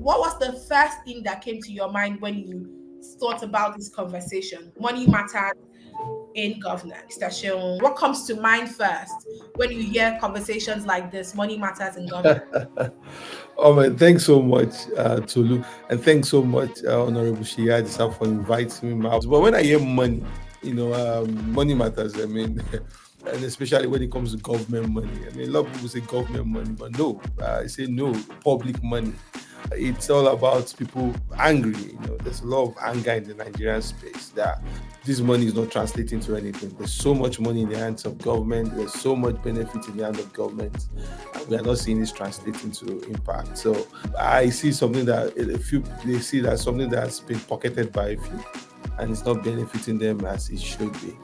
what was the first thing that came to your mind when you thought about this conversation? Money matters in governance. Mr. Sheon, what comes to mind first when you hear conversations like this? Money matters in governance. Oh man, thanks so much, Tolu, and thanks so much, Honorable Shia Adisa, for inviting me out. But when I hear money, money matters. I mean, and especially when it comes to government money. I mean, a lot of people say government money, but no, I say no, public money. It's all about people angry. There's a lot of anger in the Nigerian space that this money is not translating to anything. There's so much money in the hands of government. There's so much benefit in the hands of government. And we are not seeing this translating to impact. So I see something that a few they see that something that's been pocketed by a few, and it's not benefiting them as it should be.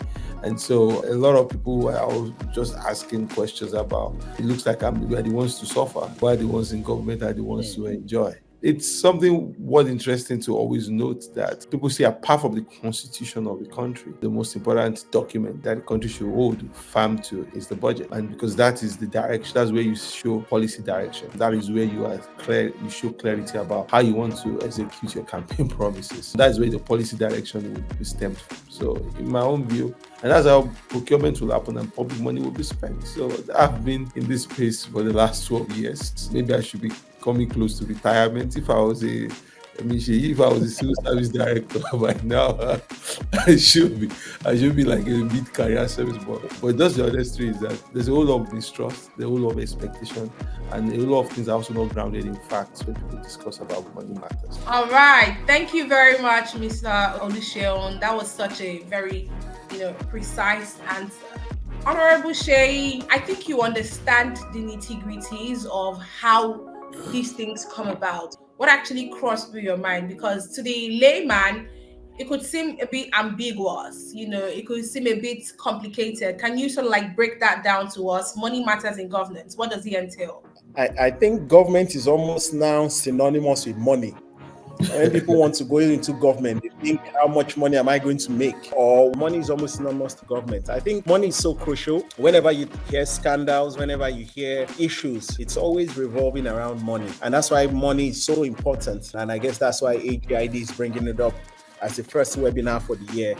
And so a lot of people are just asking questions about, it looks like we are the ones to suffer, while the ones in government are the ones to enjoy. It's something what's interesting to always note that people say, apart from the constitution of the country, the most important document that the country should hold firm to is the budget. And because that is the direction, that's where you show policy direction. That is where you are clear, you show clarity about how you want to execute your campaign promises. That's where the policy direction will be stemmed from. So in my own view, and that's how procurement will happen and public money will be spent. So I've been in this space for the last 12 years. Maybe I should be coming close to retirement. If I was a civil service director by now, I should be like a mid-career service boy. But just the honest truth is that there's a whole lot of mistrust, there's a whole lot of expectation, and a lot of things are also not grounded in facts when people discuss about money matters. All right. Thank you very much, Mr. Oluseun. That was such a very, precise answer. Honorable Seyi, I think you understand the nitty-gritties of how these things come about. What actually crossed through your mind? Because to the layman, it could seem a bit ambiguous, it could seem a bit complicated. Can you sort of like break that down to us? Money matters in governance. What does it entail? I think government is almost now synonymous with money. When people want to go into government, they think, how much money am I going to make? Or money is almost synonymous to government. I think money is so crucial. Whenever you hear scandals, whenever you hear issues, it's always revolving around money. And that's why money is so important. And I guess that's why AGID is bringing it up as the first webinar for the year.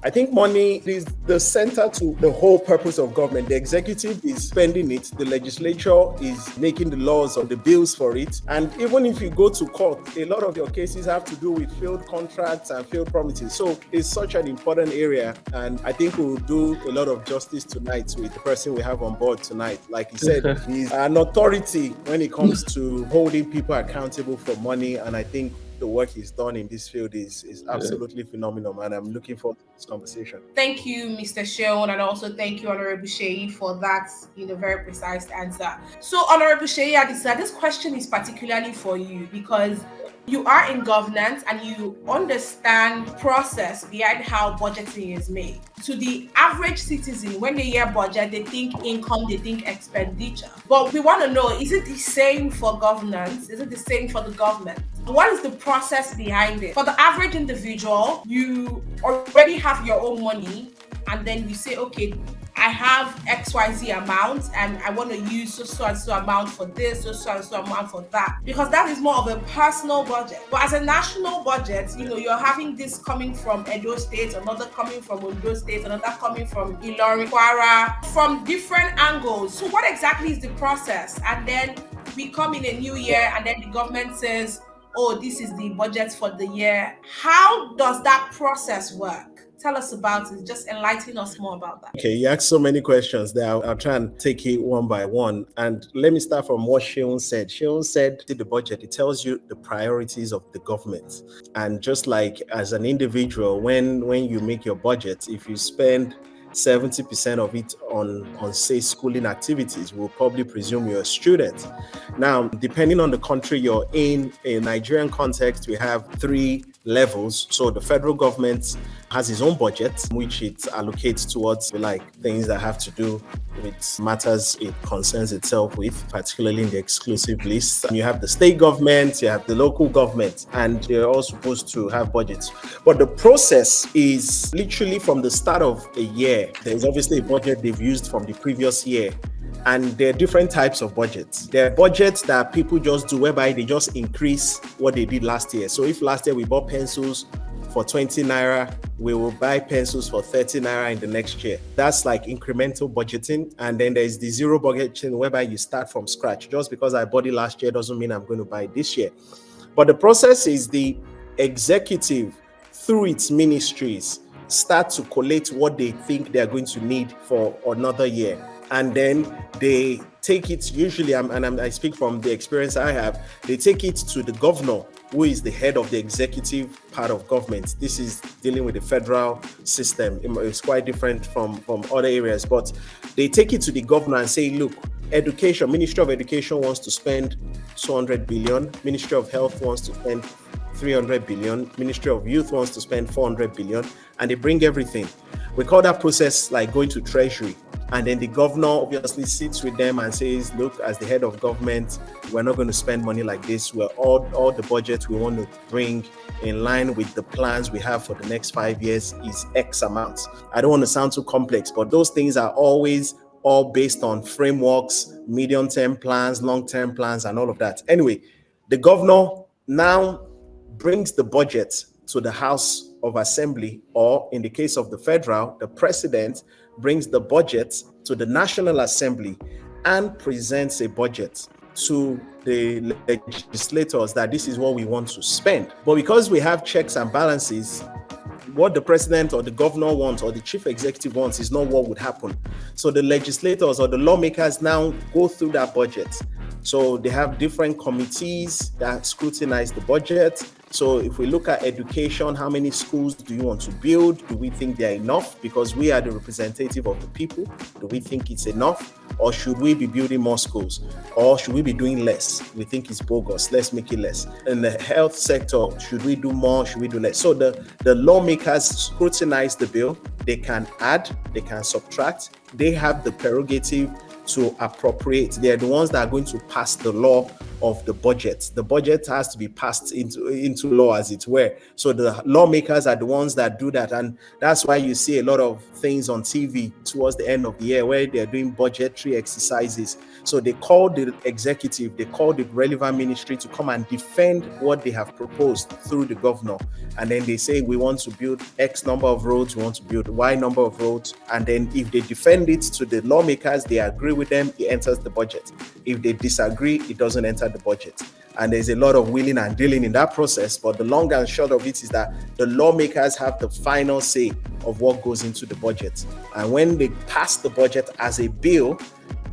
I think money is the center to the whole purpose of government. The executive is spending it, the legislature is making the laws or the bills for it. And even if you go to court, a lot of your cases have to do with failed contracts and failed promises. So it's such an important area. And I think we'll do a lot of justice tonight with the person we have on board tonight. Like you said, he's an authority when it comes to holding people accountable for money. And I think the work he's done in this field is absolutely phenomenal, and I'm looking forward to this conversation. Thank you, Mr. Sheon, and also thank you, Honorable Seyi, for that very precise answer. So, Honorable Seyi Adisa, this question is particularly for you because you are in governance and you understand process behind how budgeting is made. To the average citizen, when they hear budget, they think income, they think expenditure. But we want to know, is it the same for governance? Is it the same for the government? What is the process behind it? For the average individual, you already have your own money and then you say, okay, I have XYZ amount and I want to use so and so amount for this, so and so amount for that. Because that is more of a personal budget. But as a national budget, you're having this coming from Edo State, another coming from Ondo State, another coming from Ilorin, Kwara, from different angles. So what exactly is the process? And then we come in a new year and then the government says, oh, this is the budget for the year. How does that process work? Tell us about it. Just enlighten us more about that. Okay, you asked so many questions there. I'll try and take it one by one. And let me start from what Sheon said. Sheon said the budget, it tells you the priorities of the government. And just like as an individual, when you make your budget, if you spend 70% of it on say schooling activities, we'll probably presume you're a student. Now, depending on the country you're in Nigerian context, we have 3 levels. So the federal government has its own budget, which it allocates towards things that have to do with matters it concerns itself with, particularly in the exclusive list. And you have the state government, you have the local government, and they're all supposed to have budgets. But the process is literally from the start of a year. There's obviously a budget they've used from the previous year. And there are different types of budgets. There are budgets that people just do whereby they just increase what they did last year. So if last year we bought pencils for 20 naira, we will buy pencils for 30 naira in the next year. That's like incremental budgeting. And then there's the zero budgeting whereby you start from scratch. Just because I bought it last year doesn't mean I'm going to buy it this year. But the process is the executive, through its ministries, start to collate what they think they're going to need for another year. And then they take it, usually, I speak from the experience I have, they take it to the governor, who is the head of the executive part of government. This is dealing with the federal system. It's quite different from other areas, but they take it to the governor and say, look, education, Ministry of Education wants to spend 200 billion, Ministry of Health wants to spend 300 billion, Ministry of Youth wants to spend 400 billion, and they bring everything. We call that process like going to Treasury. And then the governor obviously sits with them and says, look, as the head of government, we're not going to spend money like this. We're all the budget we want to bring in line with the plans we have for the next 5 years is X amount. I don't want to sound too complex, but those things are always all based on frameworks, medium-term plans, long-term plans, and all of that. Anyway, the governor now brings the budget to the House of Assembly, or in the case of the federal, the president brings the budget to the National Assembly and presents a budget to the legislators that this is what we want to spend. But because we have checks and balances, what the president or the governor wants or the chief executive wants is not what would happen. So the legislators or the lawmakers now go through that budget. So they have different committees that scrutinize the budget. So if we look at education, how many schools do you want to build? Do we think they're enough? Because we are the representative of the people. Do we think it's enough? Or should we be building more schools? Or should we be doing less? We think it's bogus. Let's make it less. In the health sector, should we do more? Should we do less? So the lawmakers scrutinize the bill. They can add, they can subtract. They have the prerogative to appropriate. They're the ones that are going to pass the law of the budget. The budget has to be passed into law, as it were. So the lawmakers are the ones that do that. And that's why you see a lot of things on TV towards the end of the year where they're doing budgetary exercises. So they call the executive, they call the relevant ministry to come and defend what they have proposed through the governor. And then they say, we want to build X number of roads, we want to build Y number of roads. And then if they defend it to the lawmakers, they agree with them, it enters the budget. If they disagree, it doesn't enter the budget. And there's a lot of wheeling and dealing in that process. But the long and short of it is that the lawmakers have the final say of what goes into the budget. And when they pass the budget as a bill,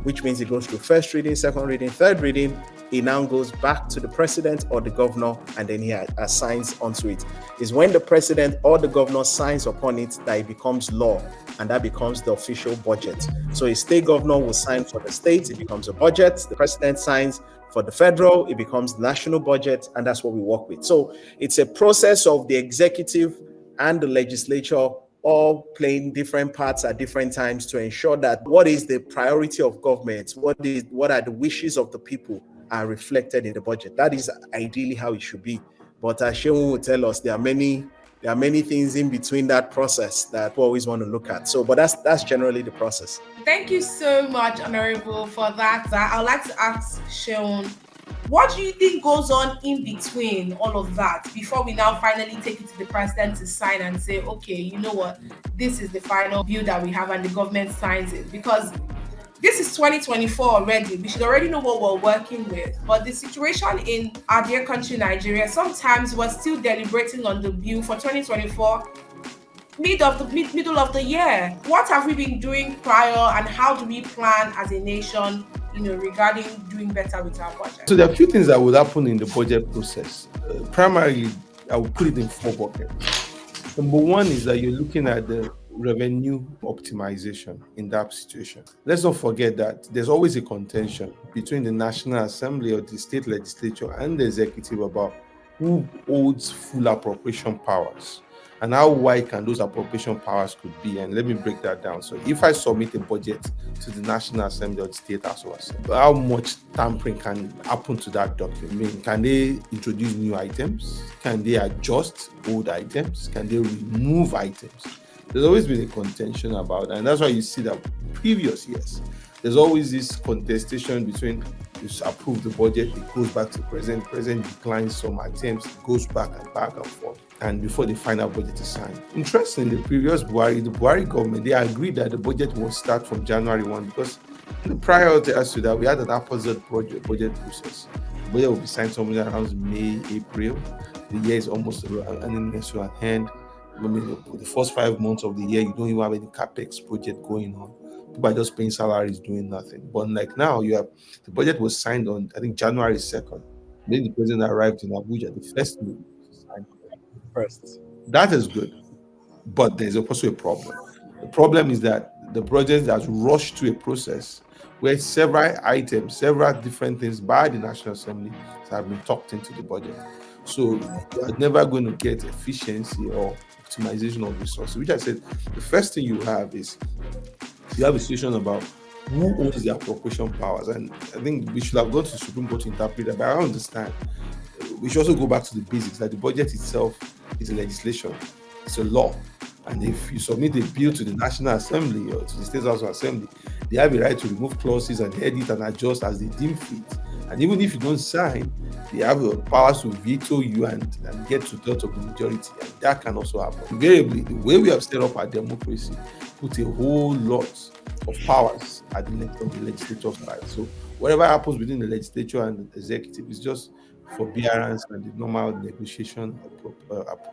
which means it goes through first reading, second reading, third reading, it now goes back to the president or the governor, and then he assigns onto it. It's when the president or the governor signs upon it that it becomes law, and that becomes the official budget. So a state governor will sign for the state, it becomes a budget. The president signs for the federal, it becomes the national budget, and that's what we work with. So it's a process of the executive and the legislature all playing different parts at different times to ensure that what is the priority of government, what are the wishes of the people are reflected in the budget. That is ideally how it should be. But as Seun will tell us, there are many things in between that process that we always want to look at. So, but that's generally the process. Thank you so much, Honorable, for that. I would like to ask Seun, what do you think goes on in between all of that before we now finally take it to the president to sign and say, okay, you know what, this is the final bill that we have, and the government signs it? Because this is 2024 already. We should already know what we're working with. But the situation in our dear country, Nigeria, sometimes we're still deliberating on the bill for 2024, middle of the year. What have we been doing prior, and how do we plan as a nation, regarding doing better with our budget? So there are a few things that would happen in the budget process. Primarily, I would put it in 4 buckets. Number one is that you're looking at the revenue optimization in that situation. Let's not forget that there's always a contention between the National Assembly or the state legislature and the executive about who holds full appropriation powers and how wide can those appropriation powers could be. And let me break that down. So if I submit a budget to the National Assembly or the State House of Assembly, how much tampering can happen to that document? I mean, can they introduce new items? Can they adjust old items? Can they remove items? There's always been a contention about that, and that's why you see that previous years, there's always this contestation between you approve the budget, it goes back to the president declines some attempts, it goes back and forth, and before the final budget is signed. Interestingly, the Buhari government, they agreed that the budget will start from January 1 because prior to that, we had an opposite budget process. The budget will be signed somewhere around May, April. The year is almost at hand. I mean, the first 5 months of the year, you don't even have any capex project going on. People are just paying salaries, doing nothing. But like now, you have the budget was signed on, I think, January 2nd. Then the president arrived in Abuja the first week. First. That is good. But there's also a problem. The problem is that the project has rushed to a process where several items, several different things by the National Assembly have been tucked into the budget. So you're never going to get efficiency or optimization of resources, which I said the first thing you have is you have a situation about who owns the appropriation powers. And I think we should have gone to the Supreme Court to interpret that, but I understand. We should also go back to the basics that the budget itself is a legislation, it's a law. And if you submit a bill to the National Assembly or to the State House of Assembly, they have a right to remove clauses and edit and adjust as they deem fit. And even if you don't sign, they have the powers to veto you and get to thirds of the majority. And that can also happen. Invariably, the way we have set up our democracy put a whole lot of powers at the legislature side. So whatever happens between the legislature and the executive is just forbearance and the normal negotiation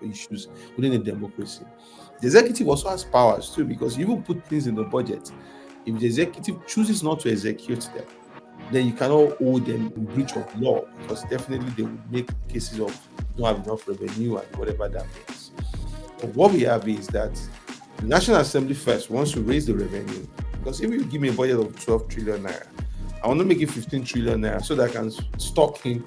issues within the democracy. The executive also has powers too, because you will put things in the budget. If the executive chooses not to execute them, then you cannot hold them in breach of law, because definitely they would make cases of don't have enough revenue and whatever that means. But what we have is that the National Assembly first wants to raise the revenue, because if you give me a budget of 12 trillion naira, I want to make it 15 trillion naira so that I can stock in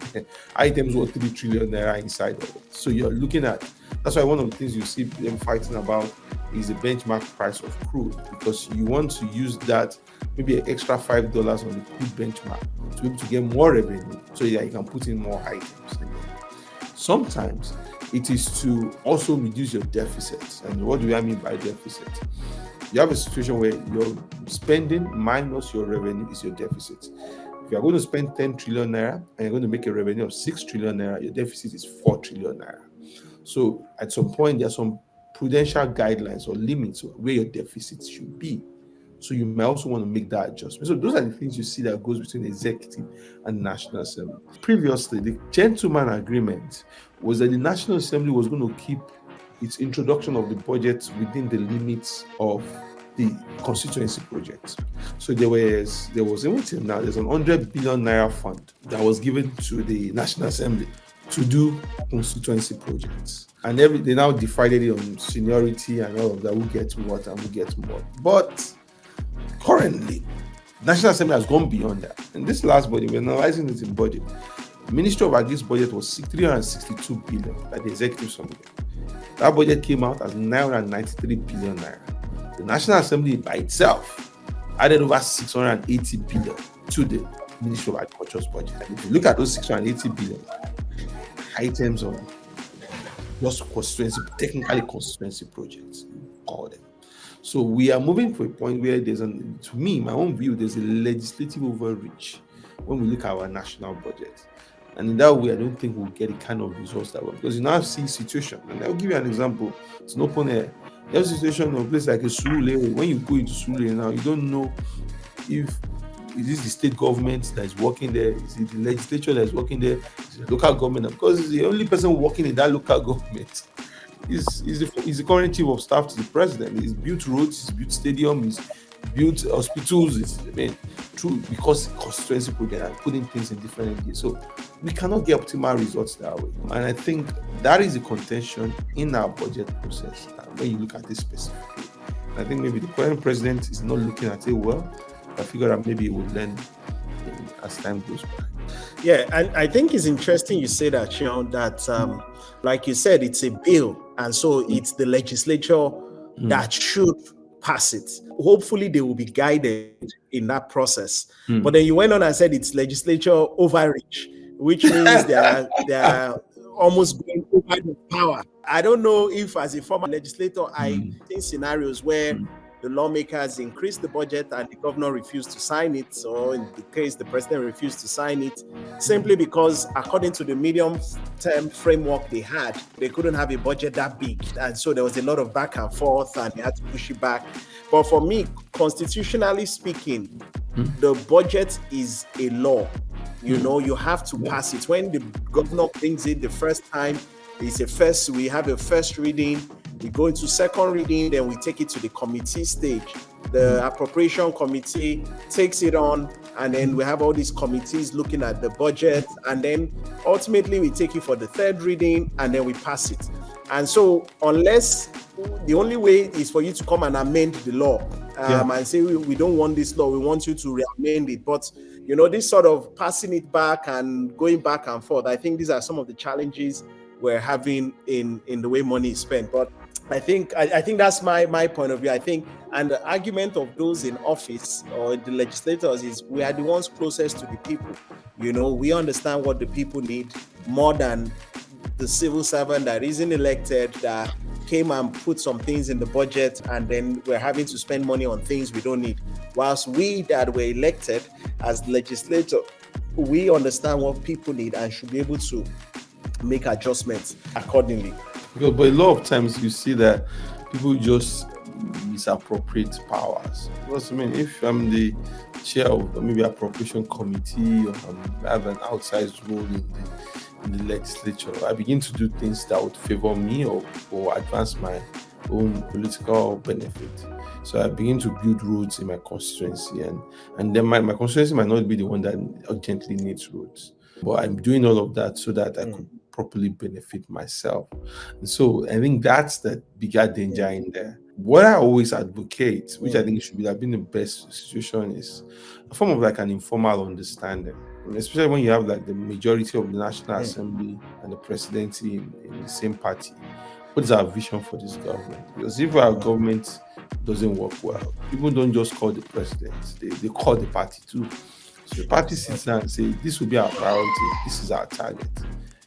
items worth 3 trillion naira inside of it. So you're looking at, that's why one of the things you see them fighting about is the benchmark price of crude, because you want to use that, maybe an extra $5 on the crude benchmark to be able to get more revenue so that you can put in more items. Sometimes it is to also reduce your deficits. And what do I mean by deficit? You have a situation where your spending minus your revenue is your deficit. If you are going to spend 10 trillion naira and you're going to make a revenue of 6 trillion naira, your deficit is 4 trillion naira. So at some point, there are some prudential guidelines or limits where your deficit should be. So you might also want to make that adjustment. So those are the things you see that goes between the executive and the National Assembly. Previously, the gentleman agreement was that the National Assembly was going to keep its introduction of the budget within the limits of the constituency projects. So there was now there's an 100 billion naira fund that was given to the National Assembly to do constituency projects. And they now divided it on seniority and all of that, who gets what and who gets what. But currently, National Assembly has gone beyond that. In this last budget, we're analyzing it in budget. The Ministry of Agri's budget was 362 billion that the executive submitted. That budget came out as 993 billion naira. The National Assembly by itself added over 680 billion to the Ministry of Agriculture's budget. And if you look at those 680 billion items on just technically constituency projects, call them. So we are moving to a point where to me, my own view, there's a legislative overreach when we look at our national budget. And in that way, I don't think we'll get the kind of results that way. Because you now see situation, and I'll give you an example. It's an open air. You have a situation of a place like a Surulere. When you go into Surulere now, you don't know if is this the state government that is working there, is it the legislature that is working there, is it the local government? Because the only person working in that local government is the current chief of staff to the president. He's built roads, he's built stadiums, he's built hospitals. True, because constituency project and putting things in different ways. So we cannot get optimal results that way. And I think that is the contention in our budget process when you look at this specifically. I think maybe the current president is not looking at it well. I figure out maybe he will learn as time goes by. Yeah, and I think it's interesting you say that, that like you said, it's a bill, and so it's the legislature that should pass it. Hopefully, they will be guided in that process. But then you went on and said it's legislature overreach, which means they are almost going over the power. I don't know if, as a former legislator, I think scenarios where the lawmakers increased the budget and the governor refused to sign it, or in the case the president refused to sign it, simply because according to the medium-term framework they had, they couldn't have a budget that big. And so there was a lot of back and forth and they had to push it back. But for me, constitutionally speaking, the budget is a law. You have to pass it. When the governor brings it the first time, we have a first reading, we go into second reading, then we take it to the committee stage. The appropriation committee takes it on, and then we have all these committees looking at the budget, and then ultimately we take it for the third reading, and then we pass it. And so unless the only way is for you to come and amend the law and say, we don't want this law, we want you to re-amend it. But this sort of passing it back and going back and forth, I think these are some of the challenges we're having in the way money is spent. But I think that's my point of view. I think, and the argument of those in office or the legislators is we are the ones closest to the people. We understand what the people need more than the civil servant that isn't elected, that came and put some things in the budget, and then we're having to spend money on things we don't need. Whilst we that were elected as legislator, we understand what people need and should be able to make adjustments accordingly. But a lot of times you see that people just misappropriate powers. Because if I'm the chair of maybe appropriation committee, or I have an outsized role in the legislature, I begin to do things that would favor me or advance my own political benefit. So I begin to build roads in my constituency, and then my constituency might not be the one that urgently needs roads. But I'm doing all of that so that I could properly benefit myself. And so I think that's the bigger danger in there. What I always advocate, which I think should have been the best situation, is a form of like an informal understanding. Especially when you have like the majority of the National Assembly and the presidency in the same party. What is our vision for this government? Because if our government doesn't work well, people don't just call the president, they call the party too. So the party sits down and say, this will be our priority, this is our target.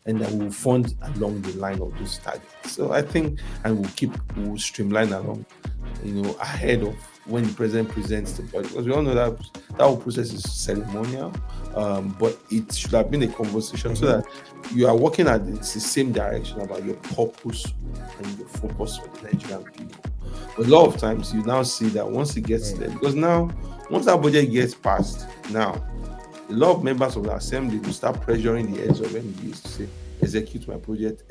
And then we'll fund along the line of those targets. So I think, and we'll streamline along, ahead of when the president presents the budget. Because we all know that whole process is ceremonial, but it should have been a conversation so that you are working at the same direction about your purpose and your focus for the Nigerian people. But a lot of times you now see that once it gets there, because now, once that budget gets passed, now, a lot of members of the assembly will start pressuring the heads of MDAs to say, execute my project,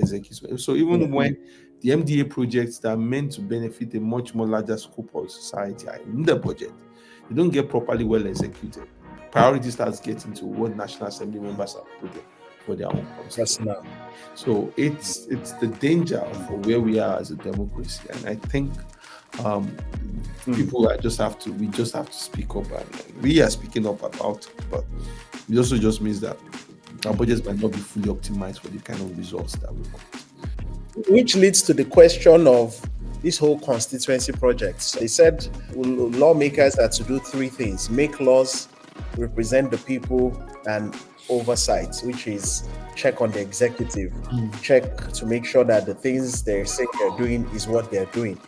So even when the MDA projects that are meant to benefit a much more larger scope of society are in the budget, they don't get properly well executed. Priority starts getting to what National Assembly members are putting for their own purposes. So it's the danger of where we are as a democracy, and I think people we just have to speak up, and we are speaking up about it, but it also just means that our budgets might not be fully optimized for the kind of results that we want. Which leads to the question of this whole constituency project. They said lawmakers are to do three things: make laws, represent the people, and oversight, which is check on the executive, check to make sure that the things they're saying they're doing is what they're doing.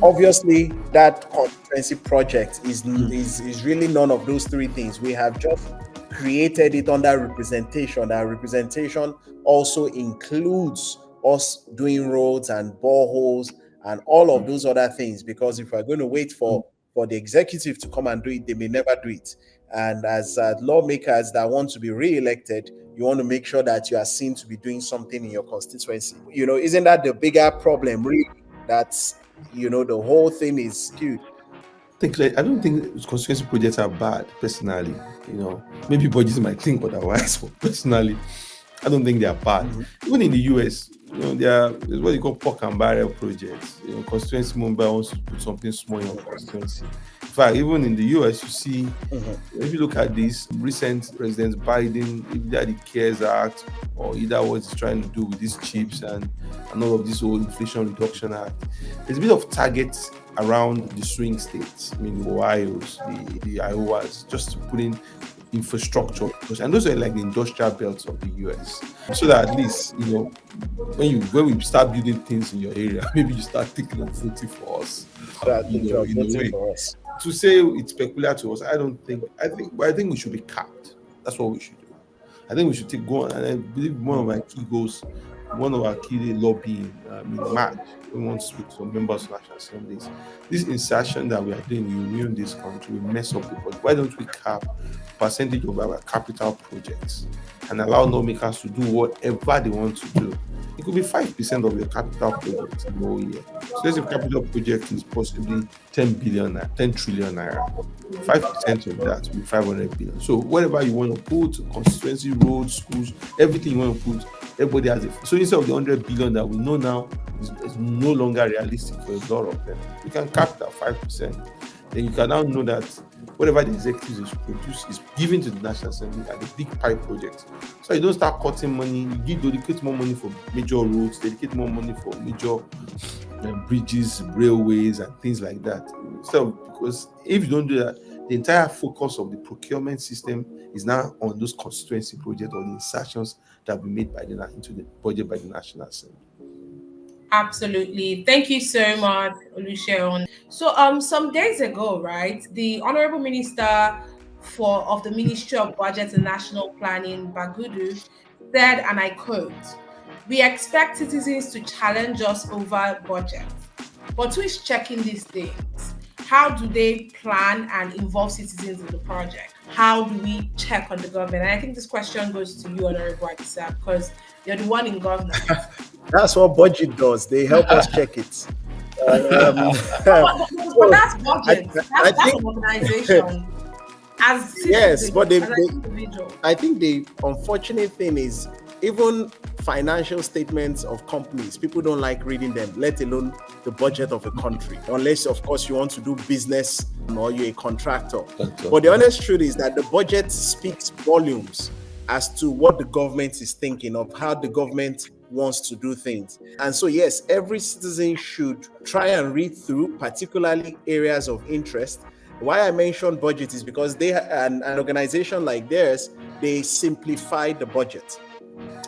Obviously, that constituency project is really none of those three things. We have just created it under representation. That representation also includes us doing roads and boreholes and all of those other things, because if we're going to wait for the executive to come and do it, they may never do it. And as lawmakers that want to be re-elected, you want to make sure that you are seen to be doing something in your constituency. Isn't that the bigger problem, really? That's, the whole thing is skewed. I don't think constituency projects are bad, personally. Maybe budgets might think otherwise, but personally, I don't think they are bad. Even in the US, there's what you call pork and barrel projects. Constituency member wants to put something small in your constituency. In fact, even in the US, you see, if you look at this recent President Biden, either the CARES Act or either what he's trying to do with these chips and all of this whole Inflation Reduction Act, there's a bit of targets around the swing states, the Ohio's, the Iowas, just to put in infrastructure, and those are like the industrial belts of the US, so that at least when we start building things in your area, maybe you start thinking of voting for us. in a way. for us. To say it's peculiar to us, I don't think. I think we should be capped. That's what we should do. I think we should go on. And I believe one of our key goals, one of our key lobbying in March, we want to speak to some members of national assemblies. This insertion that we are doing, we ruin this country, we mess up the budget. Why don't we cap percentage of our capital projects and allow lawmakers to do whatever they want to do? It could be 5% of your capital project in the whole year. So let's say capital project is possibly 10 trillion naira. 5% of that will be 500 billion. So whatever you want to put, constituency, roads, schools, everything you want to put, everybody has it. So instead of the 100 billion that we know now is no longer realistic for a lot of them, you can cap that 5%. Then you can now know that whatever the executives is produce is given to the National Assembly at the big pipe project. So you don't start cutting money, you dedicate more money for major roads, dedicate more money for major bridges, railways, and things like that. So, because if you don't do that, the entire focus of the procurement system is now on those constituency projects or the insertions that will be made into the budget by the National Assembly. Absolutely. Thank you so much, Oluseun. So some days ago, right, the Honorable Minister of the Ministry of Budget and National Planning, Bagudu, said, and I quote, "We expect citizens to challenge us over budget. But who is checking these things? How do they plan and involve citizens in the project? How do we check on the government?" And I think this question goes to you, Honorable Adisa, because you're the one in government. That's what budget does. They help us check it. But that's budget. That's an organization. As citizens, yes, but as an individual. I think the unfortunate thing is even financial statements of companies, people don't like reading them, let alone the budget of a country, unless of course you want to do business or you're a contractor. But the honest truth is that the budget speaks volumes as to what the government is thinking of, how the government wants to do things. And so yes, every citizen should try and read through, particularly areas of interest. Why I mentioned budget is because an organization like theirs, they simplify the budget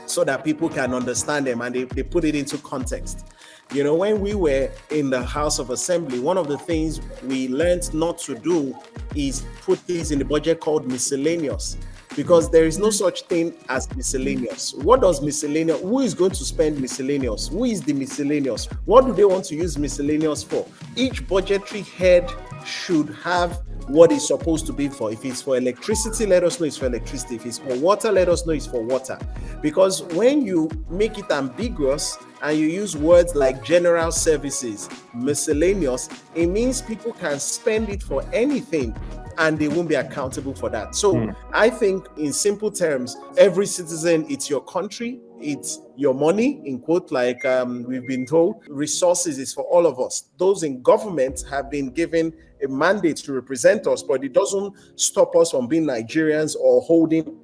so that people can understand them and they put it into context. You know, when we were in the House of Assembly, one of the things we learned not to do is put things in the budget called miscellaneous, because there is no such thing as miscellaneous. What does miscellaneous? Who is going to spend miscellaneous? Who is the miscellaneous? What do they want to use miscellaneous for? Each budgetary head should have what it's supposed to be for. If it's for electricity, let us know it's for electricity. If it's for water, let us know it's for water. Because when you make it ambiguous and you use words like general services, miscellaneous, it means people can spend it for anything and they won't be accountable for that. So I think in simple terms, every citizen, it's your country, it's your money, in quote, like we've been told. Resources is for all of us. Those in government have been given a mandate to represent us, but it doesn't stop us from being Nigerians or holding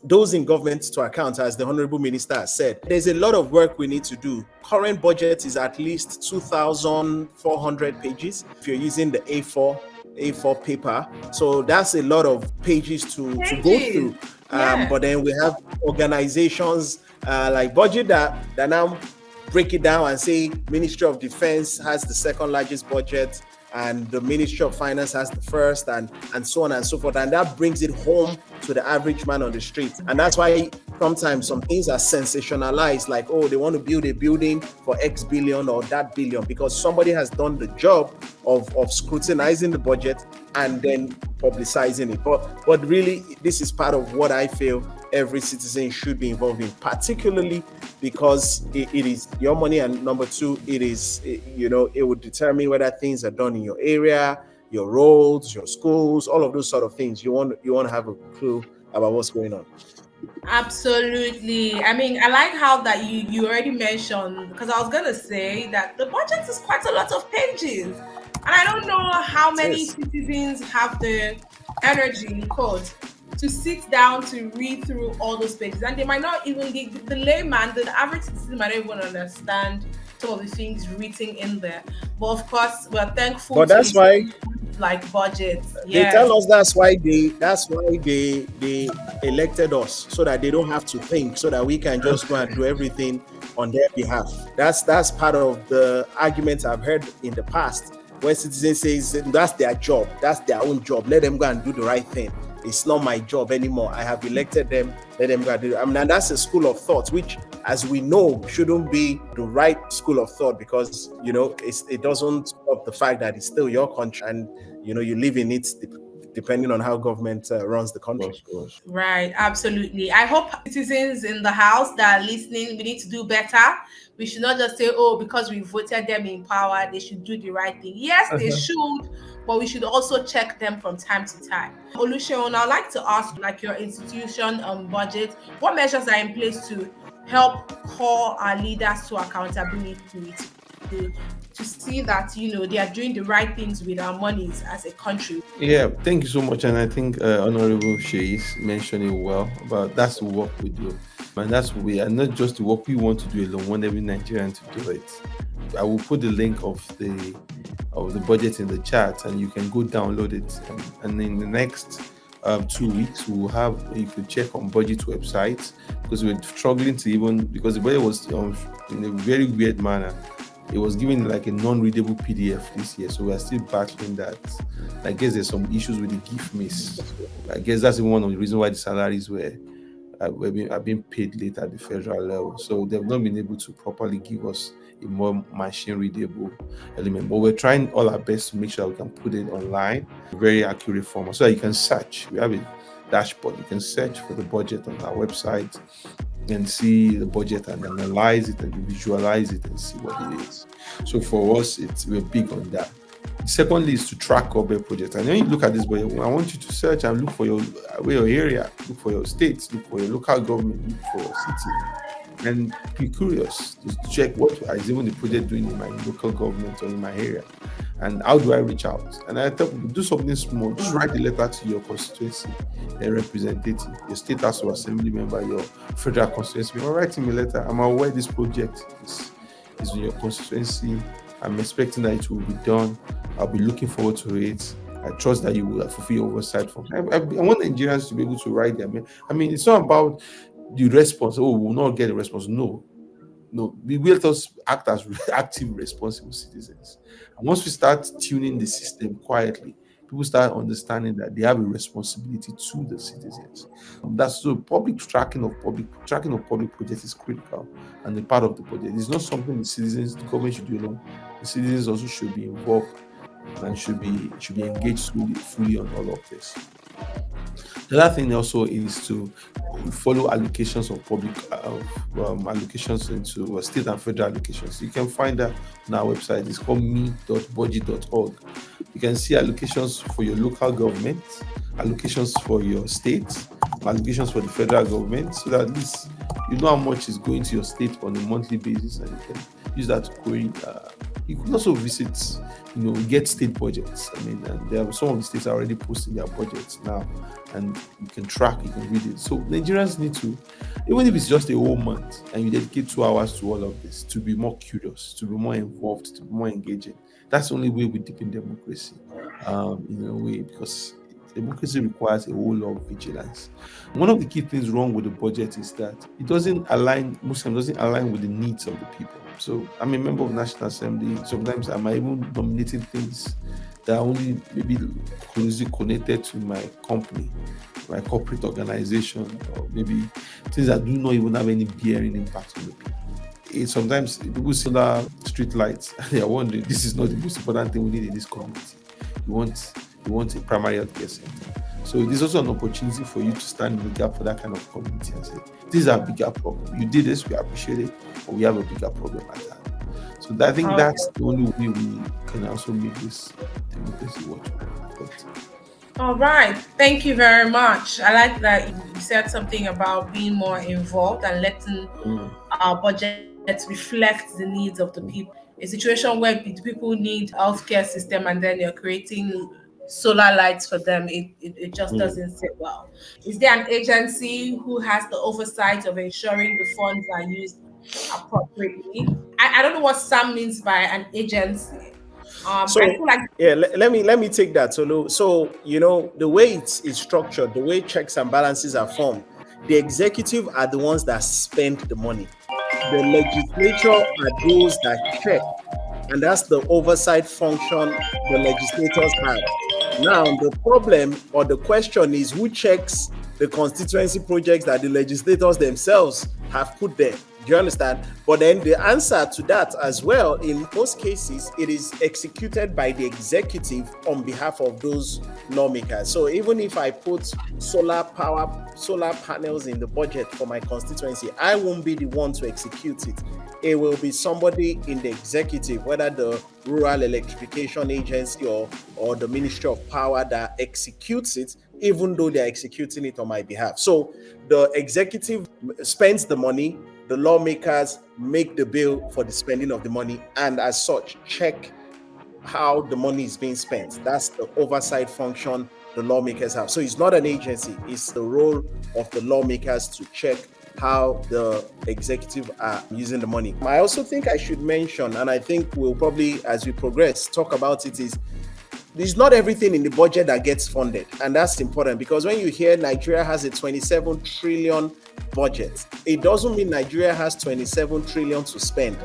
those in government to account, as the Honorable Minister has said. There's a lot of work we need to do. Current budget is at least 2,400 pages if you're using the A4 paper. So that's a lot of pages to go through. But then we have organizations like budget that now break it down and say Ministry of Defense has the second largest budget and the Ministry of Finance has the first, and so on and so forth. And that brings it home to the average man on the street. And that's why sometimes some things are sensationalized, like, oh, they want to build a building for X billion or that billion, because somebody has done the job of scrutinizing the budget and then publicizing it. But really, this is part of what I feel every citizen should be involved in, particularly because it is your money, and number two, it would determine whether things are done in your area, your roads, your schools, all of those sort of things. You want to have a clue about what's going on. Absolutely. I mean, I like how that you already mentioned, because I was gonna say that the budget is quite a lot of pages, and I don't know how many citizens have the energy, in quotes, to sit down to read through all those pages, and they might not even the layman, the average citizen might not even understand some of the things written in there. But of course, we're thankful. But that's why, like budget, they tell us that's why they elected us, so that they don't have to think, so that we can just go and do everything on their behalf. That's part of the argument I've heard in the past, when citizens say that's their job, that's their own job, let them go and do the right thing. It's not my job anymore. I have elected them. Let them go and do it. I mean, and that's a school of thought, which, as we know, shouldn't be the right school of thought, because it doesn't stop the fact that it's still your country, and you live in it depending on how government runs the country. Of course. Right, absolutely. I hope citizens in the house that are listening, we need to do better. We should not just say, oh, because we voted them in power, they should do the right thing. Yes, they should, but we should also check them from time to time. Oluseun, I'd like to ask, like your institution budget, what measures are in place to help call our leaders to accountability, to see that they are doing the right things with our monies as a country? Yeah, thank you so much. And I think Honorable Seyi is mentioning well about that's the work we do. And that's what we are, not just the work we want to do alone, we want every Nigerian to do it. I will put the link of the budget in the chat, and you can go download it. And in the next 2 weeks, we will have, you could check on budget websites, because we're struggling to even, because the budget was in a very weird manner. It was given like a non-readable PDF this year, so we are still battling that. I guess there's some issues with the gift miss. I guess that's one of the reasons why the salaries are being paid late at the federal level. So they've not been able to properly give us a more machine-readable element. But we're trying all our best to make sure we can put it online, very accurate format, so that you can search. We have a dashboard. You can search for the budget on our website and see the budget and analyze it and visualize it and see what it is. So for us, we're big on that. Secondly is to track government projects. And when you look at this budget, I want you to search and look for your area, look for your state, look for your local government, look for your city, and be curious to check what is even the project doing in my local government or in my area, and how do I reach out. And I tell people, do something small. Just write a letter to your constituency, a representative, your state house or assembly member, your federal constituency. Or write him a letter. I'm aware this project is in your constituency. I'm expecting that it will be done. I'll be looking forward to it. I trust that you will fulfill your oversight from. I want Nigerians to be able to write their mail. I mean, it's not about the response. Oh, we will not get a response. No, we will just act as active, responsible citizens. And once we start tuning the system quietly, people start understanding that they have a responsibility to the citizens. That's so public tracking of public projects is critical, and a part of the budget. It's not something the government should do alone. The citizens also should be involved and should be engaged fully on all of this. The other thing also is to follow allocations of public allocations into state and federal allocations. You can find that on our website. It's called me.budget.org. You can see allocations for your local government, allocations for your state, allocations for the federal government, so that at least you know how much is going to your state on a monthly basis, and you can use that to query. You could also visit, get state budgets. I mean, and there are some of the states are already posting their budgets now, and you can track, you can read it. So Nigerians need to, even if it's just a whole month, and you dedicate 2 hours to all of this, to be more curious, to be more involved, to be more engaging. That's the only way we deepen democracy, in a way, because democracy requires a whole lot of vigilance. One of the key things wrong with the budget is that it doesn't align with the needs of the people. So I'm a member of National Assembly. Sometimes I'm even nominating things that are only maybe closely connected to my company, my corporate organization, or maybe things that do not even have any bearing impact on the people. Sometimes people see the street lights and they are wondering, this is not the most important thing we need in this community. You want a primary health care center. So it is also an opportunity for you to stand in the gap for that kind of community and say, this is our bigger problem. You did this, we appreciate it, but we have a bigger problem at that. So I think that's the only way we can also make this democracy work. All right. Thank you very much. I like that you said something about being more involved and letting our budget reflect the needs of the people. A situation where people need healthcare system and then you're creating solar lights for them, it just doesn't sit well. Is there an agency who has the oversight of ensuring the funds are used appropriately? I don't know what Sam means by an agency. I feel like let me take that, Tolu. So the way it's structured, the way checks and balances are formed, the executive are the ones that spend the money. The legislature are those that check And that's the oversight function the legislators have. Now, the problem or the question is who checks the constituency projects that the legislators themselves have put there? Do you understand? But then the answer to that as well, in most cases, it is executed by the executive on behalf of those lawmakers. So even if I put solar panels in the budget for my constituency, I won't be the one to execute it. It will be somebody in the executive, whether the Rural Electrification Agency or the Ministry of Power, that executes it, even though they're executing it on my behalf. So the executive spends the money, the lawmakers make the bill for the spending of the money, and as such, check how the money is being spent. That's the oversight function the lawmakers have. So it's not an agency, it's the role of the lawmakers to check how the executive are using the money. I also think I should mention, and I think we'll probably, as we progress, talk about it, is there's not everything in the budget that gets funded. And that's important, because when you hear Nigeria has a 27 trillion budget, it doesn't mean Nigeria has 27 trillion to spend.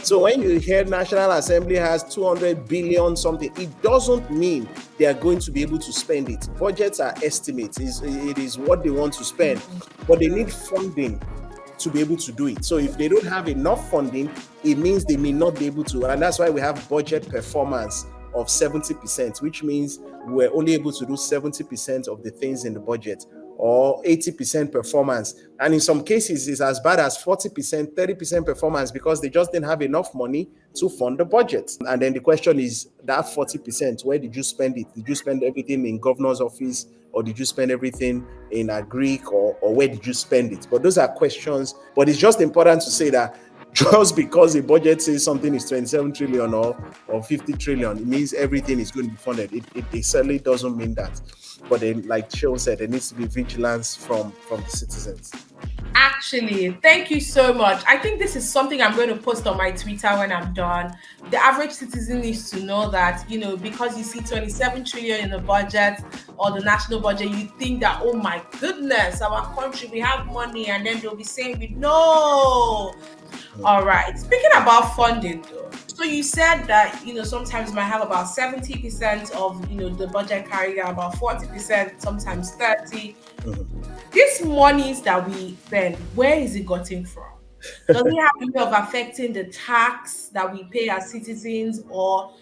So when you hear National Assembly has 200 billion something, it doesn't mean they are going to be able to spend it. Budgets are estimates. It is what they want to spend, but they need funding to be able to do it. So if they don't have enough funding, it means they may not be able to. And that's why we have budget performance of 70%, which means we're only able to do 70% of the things in the budget, or 80% performance. And in some cases, it's as bad as 40%, 30% performance, because they just didn't have enough money to fund the budget. And then the question is, that 40%, where did you spend it? Did you spend everything in governor's office, or did you spend everything in a Greek, or where did you spend it? But those are questions. But it's just important to say that just because the budget says something is 27 trillion or 50 trillion, it means everything is going to be funded. It certainly doesn't mean that. But then, like Cheryl said, there needs to be vigilance from the citizens. Actually, thank you so much. I think this is something I'm going to post on my Twitter when I'm done. The average citizen needs to know that, because you see 27 trillion in the budget or the national budget, you think that, oh my goodness, our country, we have money, and then they'll be saying, no. All right. Speaking about funding, though, so you said that, sometimes might have about 70% of, the budget carried out, about 40%, sometimes 30%. These monies that we spend, where is it gotten from? Does it have a way of affecting the tax that we pay as citizens, or,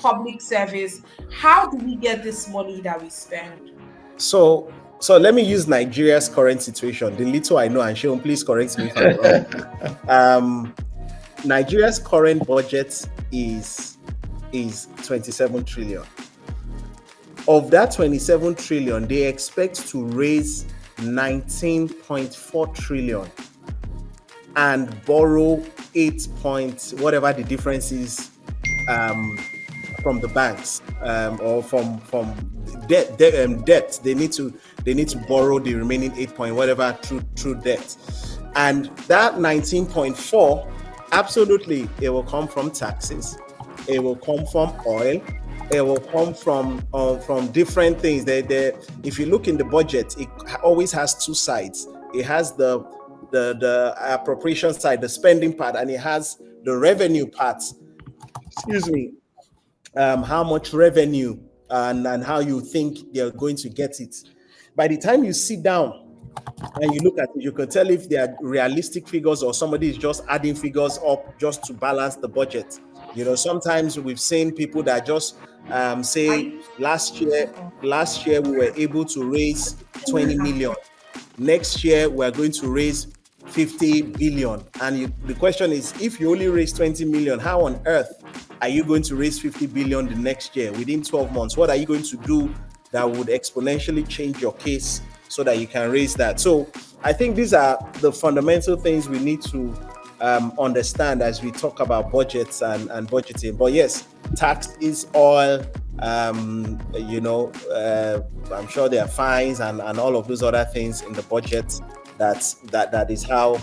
public service? How do we get this money that we spend? So let me use Nigeria's current situation, the little I know, and Sean, please correct me if I'm wrong. Nigeria's current budget is 27 trillion. Of that 27 trillion, they expect to raise 19.4 trillion and borrow 8 point whatever the difference is from the banks, or from debt. They need to borrow the remaining 8 point whatever through debt. And that 19.4, absolutely, it will come from taxes, it will come from oil, it will come from different things. If you look in the budget, it always has two sides. It has the appropriation side, the spending part, and it has the revenue part. Excuse me. How much revenue and how you think they're going to get it. By the time you sit down and you look at it, you can tell if they are realistic figures or somebody is just adding figures up just to balance the budget. Sometimes we've seen people that just say last year we were able to raise 20 million. Next year we're going to raise 50 billion. And the question is, if you only raise 20 million, how on earth are you going to raise 50 billion the next year within 12 months? What are you going to do that would exponentially change your case so that you can raise that? So I think these are the fundamental things we need to understand as we talk about budgets and budgeting. But yes, tax is all, I'm sure there are fines and all of those other things in the budget. That is how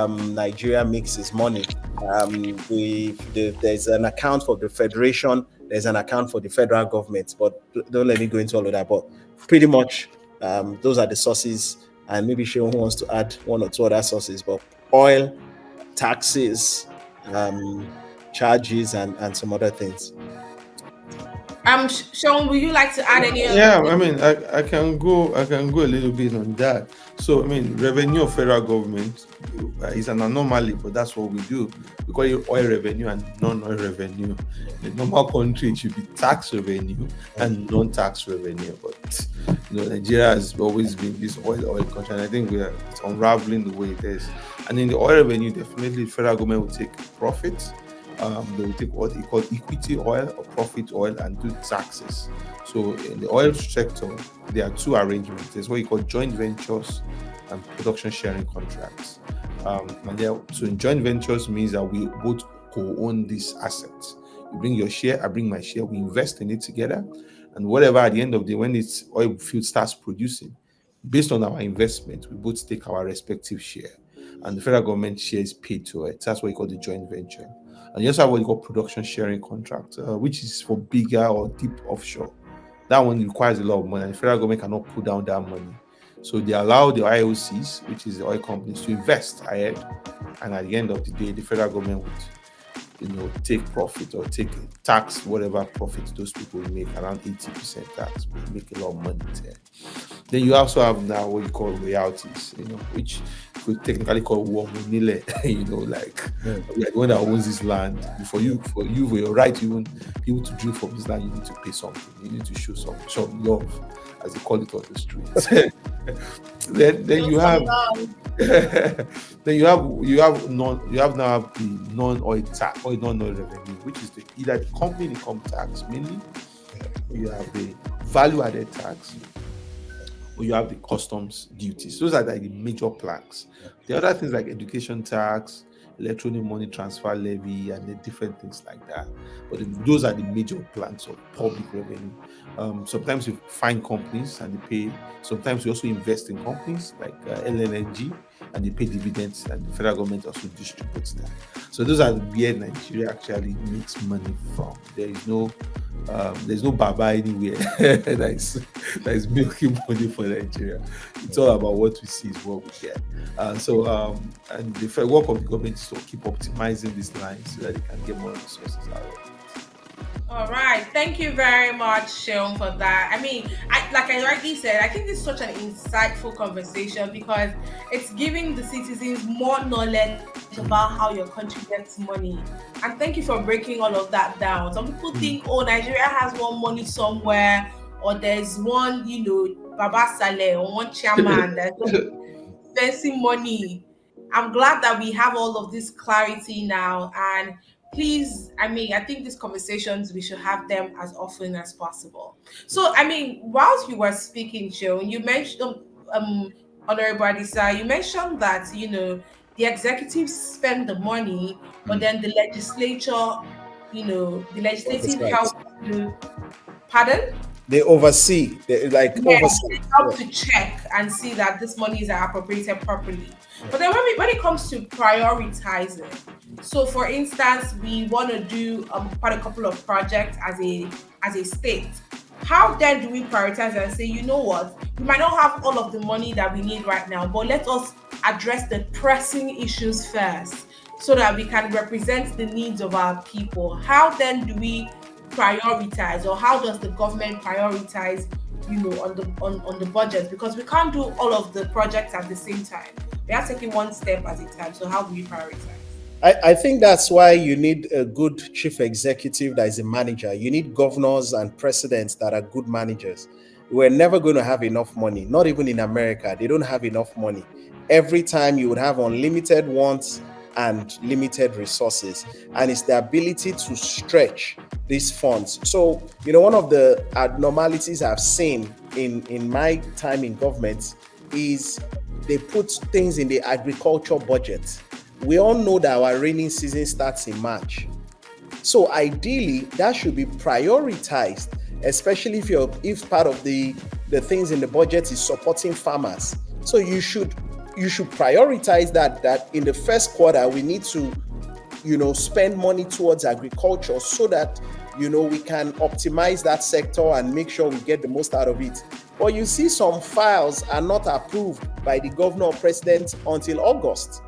Nigeria makes its money. There's an account for the federation, there's an account for the federal government, but don't let me go into all of that. But pretty much those are the sources, and maybe Sheon wants to add one or two other sources, but oil, taxes, charges and some other things. Sean, would you like to add any other Yeah, thing? I mean, I can go a little bit on that. So, I mean, revenue of federal government is an anomaly, but that's what we do. We call it oil revenue and non-oil revenue. In a normal country, it should be tax revenue and non-tax revenue. But Nigeria has always been this oil country, and I think it's unraveling the way it is. And in the oil revenue, definitely, the federal government will take profit. They will take what they call equity oil or profit oil and do taxes. So in the oil sector, there are two arrangements. There's what you call joint ventures and production sharing contracts. So in joint ventures means that we both co-own these assets. You bring your share, I bring my share, we invest in it together, and whatever at the end of the day, when its oil field starts producing, based on our investment, we both take our respective share, and the federal government share is paid to it. That's what you call the joint venture. And you also have what you call production sharing contract, which is for bigger or deep offshore. That one requires a lot of money, and the federal government cannot put down that money. So they allow the IOCs, which is the oil companies, to invest ahead, and at the end of the day, the federal government would take profit or take tax whatever profit those people make, around 80% tax, but make a lot of money there. Then you also have now what you call royalties, which you could technically call womunile, like the one that owns this land. For your right to even be able to drill from this land, you need to pay something. You need to show some love, as they call it on the streets. then you have then you have the non-oil tax or non-oil revenue, which is either the company income tax mainly, or you have the value added tax, or you have the customs duties. Those are like the major planks. The other things like education tax, electronic money transfer levy, and the different things like that. But those are the major planks of public revenue. Sometimes you find companies and they pay. Sometimes we also invest in companies like LNG, and they pay dividends, and the federal government also distributes that. So those are where Nigeria actually makes money from. There's no baba anywhere that is milking money for Nigeria. It's all about what we see is what we get. And the work of the government is to keep optimizing these lines so that they can get more resources out of it. All right, thank you very much, Sean, for that. I mean, like I already said, I think this is such an insightful conversation because it's giving the citizens more knowledge about how your country gets money. And thank you for breaking all of that down. Some people think, oh, Nigeria has one money somewhere, or there's one, Baba Saleh or one chairman that's spending money. I'm glad that we have all of this clarity now. And please, I think these conversations, we should have them as often as possible. So, whilst you were speaking, Joe, you mentioned, Honorable Adisa, you mentioned that, the executives spend the money, but then the legislature, the legislative Oversight. help to, pardon? They oversee, Yes, oversight. they help to check and see that this money is appropriated properly. But then when it comes to prioritizing, so for instance, we want to do quite a couple of projects as a state. How then do we prioritize and say, you know what, we might not have all of the money that we need right now, but let us address the pressing issues first so that we can represent the needs of our people? How then do we prioritize, or how does the government prioritize, on the budget? Because we can't do all of the projects at the same time. We are taking one step at a time. So how do we prioritize? I think that's why you need a good chief executive that is a manager. You need governors and presidents that are good managers. We're never going to have enough money. Not even in America, they don't have enough money. Every time you would have unlimited wants and limited resources, and it's the ability to stretch these funds. So, one of the abnormalities I've seen in my time in government is they put things in the agriculture budget. We all know that our rainy season starts in March. So ideally, that should be prioritized, especially if part of the things in the budget is supporting farmers. So you should prioritize that in the first quarter, we need to, spend money towards agriculture so that, we can optimize that sector and make sure we get the most out of it. But you see some files are not approved by the governor or president until August.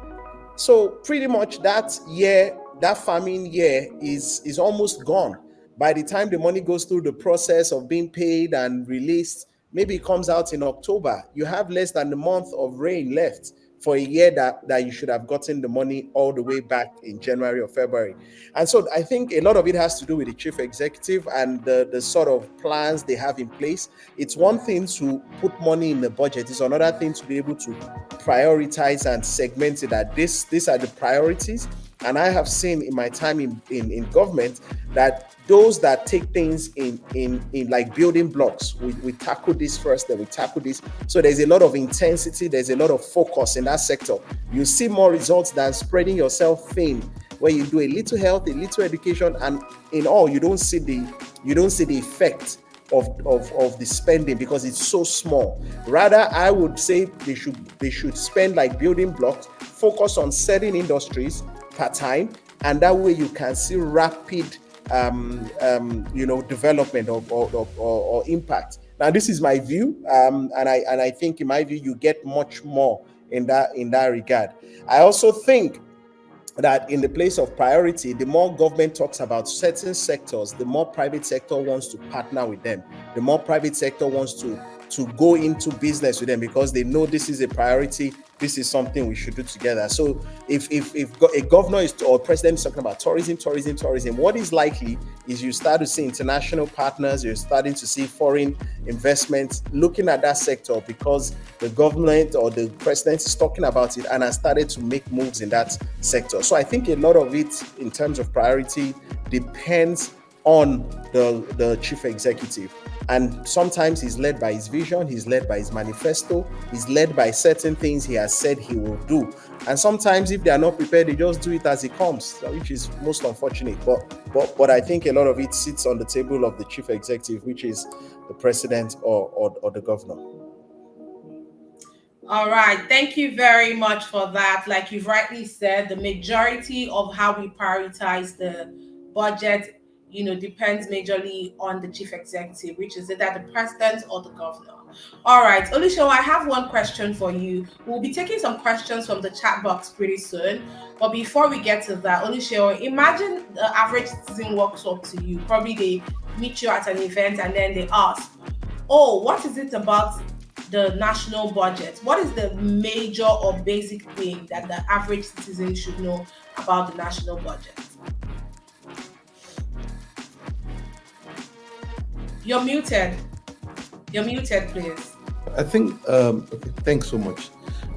So pretty much that year, that farming year is almost gone. By the time the money goes through the process of being paid and released, maybe it comes out in October. You have less than a month of rain left for a year that you should have gotten the money all the way back in January or February. And so I think a lot of it has to do with the chief executive and the sort of plans they have in place. It's one thing to put money in the budget, it's another thing to be able to prioritize and segment it that these are the priorities. And I have seen in my time in government that those that take things in like building blocks, we tackle this first, then we tackle this. So there's a lot of intensity, there's a lot of focus in that sector. You see more results than spreading yourself thin, where you do a little health, a little education, and in all you don't see the effect of the spending because it's so small. Rather, I would say they should spend like building blocks, focus on certain industries per time, and that way you can see rapid development or impact. Now, this is my view, and I think in my view you get much more in that regard. I also think that in the place of priority, the more government talks about certain sectors, the more private sector wants to partner with them. The more private sector wants to go into business with them because they know this is a priority. This is something we should do together. So if a governor or president is talking about tourism, what is likely is you start to see international partners, you're starting to see foreign investments looking at that sector because the government or the president is talking about it and has started to make moves in that sector. So I think a lot of it in terms of priority depends on the chief executive. And sometimes he's led by his vision, he's led by his manifesto, he's led by certain things he has said he will do. And sometimes if they are not prepared, they just do it as it comes, which is most unfortunate. But I think a lot of it sits on the table of the chief executive, which is the president or the governor. All right. Thank you very much for that. Like you've rightly said, the majority of how we prioritize the budget depends majorly on the chief executive, which is either the president or the governor. All right, Oluseun, I have one question for you. We'll be taking some questions from the chat box pretty soon. But before we get to that, Oluseun, imagine the average citizen walks up to you. Probably they meet you at an event and then they ask, oh, what is it about the national budget? What is the major or basic thing that the average citizen should know about the national budget? You're muted. You're muted, please. I think, okay, thanks so much.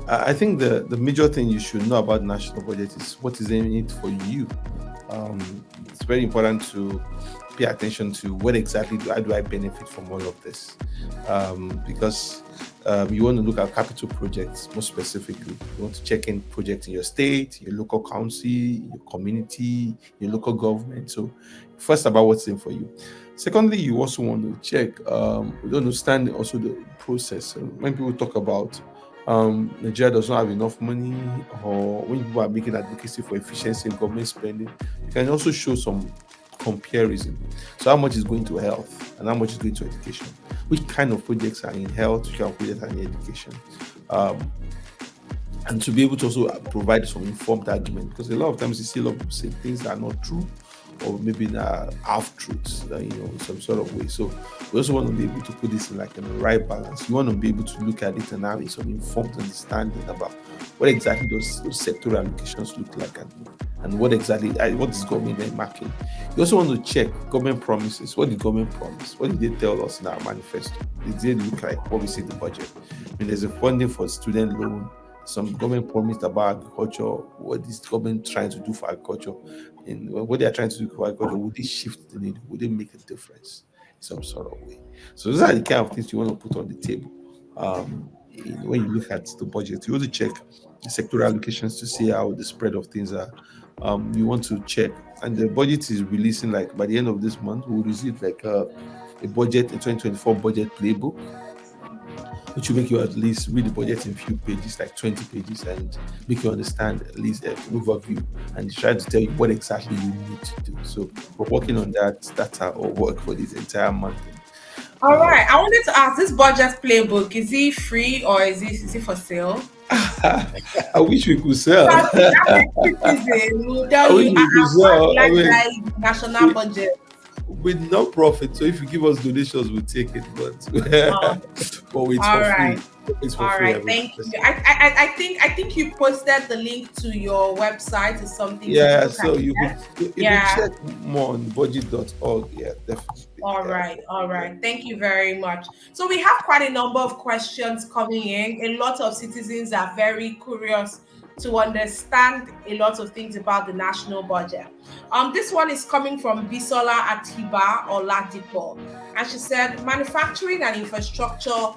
I think the major thing you should know about national budget is what is in it for you. It's very important to pay attention to what exactly do I benefit from all of this. Because you want to look at capital projects more specifically. You want to check in projects in your state, your local council, your community, your local government. So first about what's in for you. Secondly, you also want to check, we understand also the process. When people talk about Nigeria does not have enough money, or when people are making advocacy for efficiency in government spending, you can also show some comparison. So how much is going to health and how much is going to education? Which kind of projects are in health, which kind of projects are in education? And to be able to also provide some informed argument, because a lot of times you see a lot of people say things that are not true, or maybe half truths, in some sort of way. So we also want to be able to put this in like in the right balance. You want to be able to look at it and have some informed understanding about what exactly those sectoral allocations look like and what exactly what is government then marking. You also want to check government promises. What did government promise? What did they tell us in our manifesto? Did they look like what we see in the budget? I mean, there's a funding for student loan. Some government promised about agriculture. What is government trying to do for agriculture? And what they are trying to do for agriculture, would they shift the need? Would they make a difference in some sort of way? So those are the kind of things you want to put on the table. When you look at the budget, you want to check the sectoral allocations to see how the spread of things are. You want to check, and the budget is releasing like by the end of this month. We'll receive like a budget, a 2024 budget playbook, which will make you at least read the budget in a few pages, like 20 pages, and make you understand at least an overview and try to tell you what exactly you need to do. So we're working on that data or work for this entire month. All right. I wanted to ask, this budget playbook, is it free or is it for sale? I wish we could sell. Because the average citizen will I tell wish you, we could why will sell. I I mean, buy national we, budget? with no profit. So if you give us donations, we'll take it. But Um, but it's all for free. right. It's for All free. right, Everything. thank you. I think you posted the link to your website or something so Yeah. people can So you could, check. if you Yeah. check more on budget.org, yeah, definitely. All Yeah. right, all right. Thank you very much. So we have quite a number of questions coming in. A lot of citizens are very curious to understand a lot of things about the national budget. This one is coming from Bisola Atiba Oladipo, and she said, manufacturing and infrastructure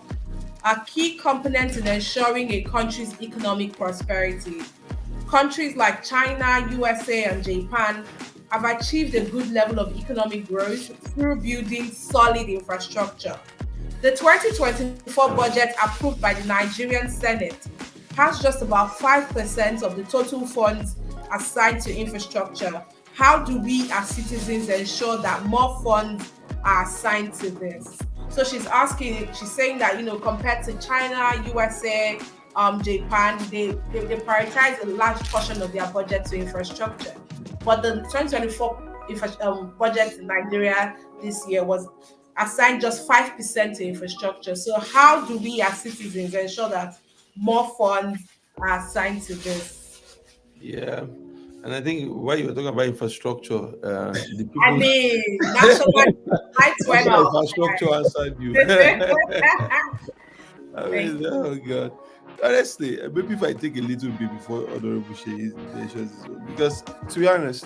are key components in ensuring a country's economic prosperity. Countries like China, USA, and Japan have achieved a good level of economic growth through building solid infrastructure. The 2024 budget approved by the Nigerian Senate has just about 5% of the total funds assigned to infrastructure. How do we as citizens ensure that more funds are assigned to this? So she's saying that, compared to China, USA, Japan, they prioritize a large portion of their budget to infrastructure. But the 2024 budget in Nigeria this year was assigned just 5% to infrastructure. So how do we as citizens ensure that more funds are assigned to this? Yeah. And I think while you were talking about infrastructure, the I people mean, national lights went national off. infrastructure answered you. I Thank mean, you. oh God. Honestly, maybe if I take a little bit before Honorable Sheyi mentions this one, because to be honest,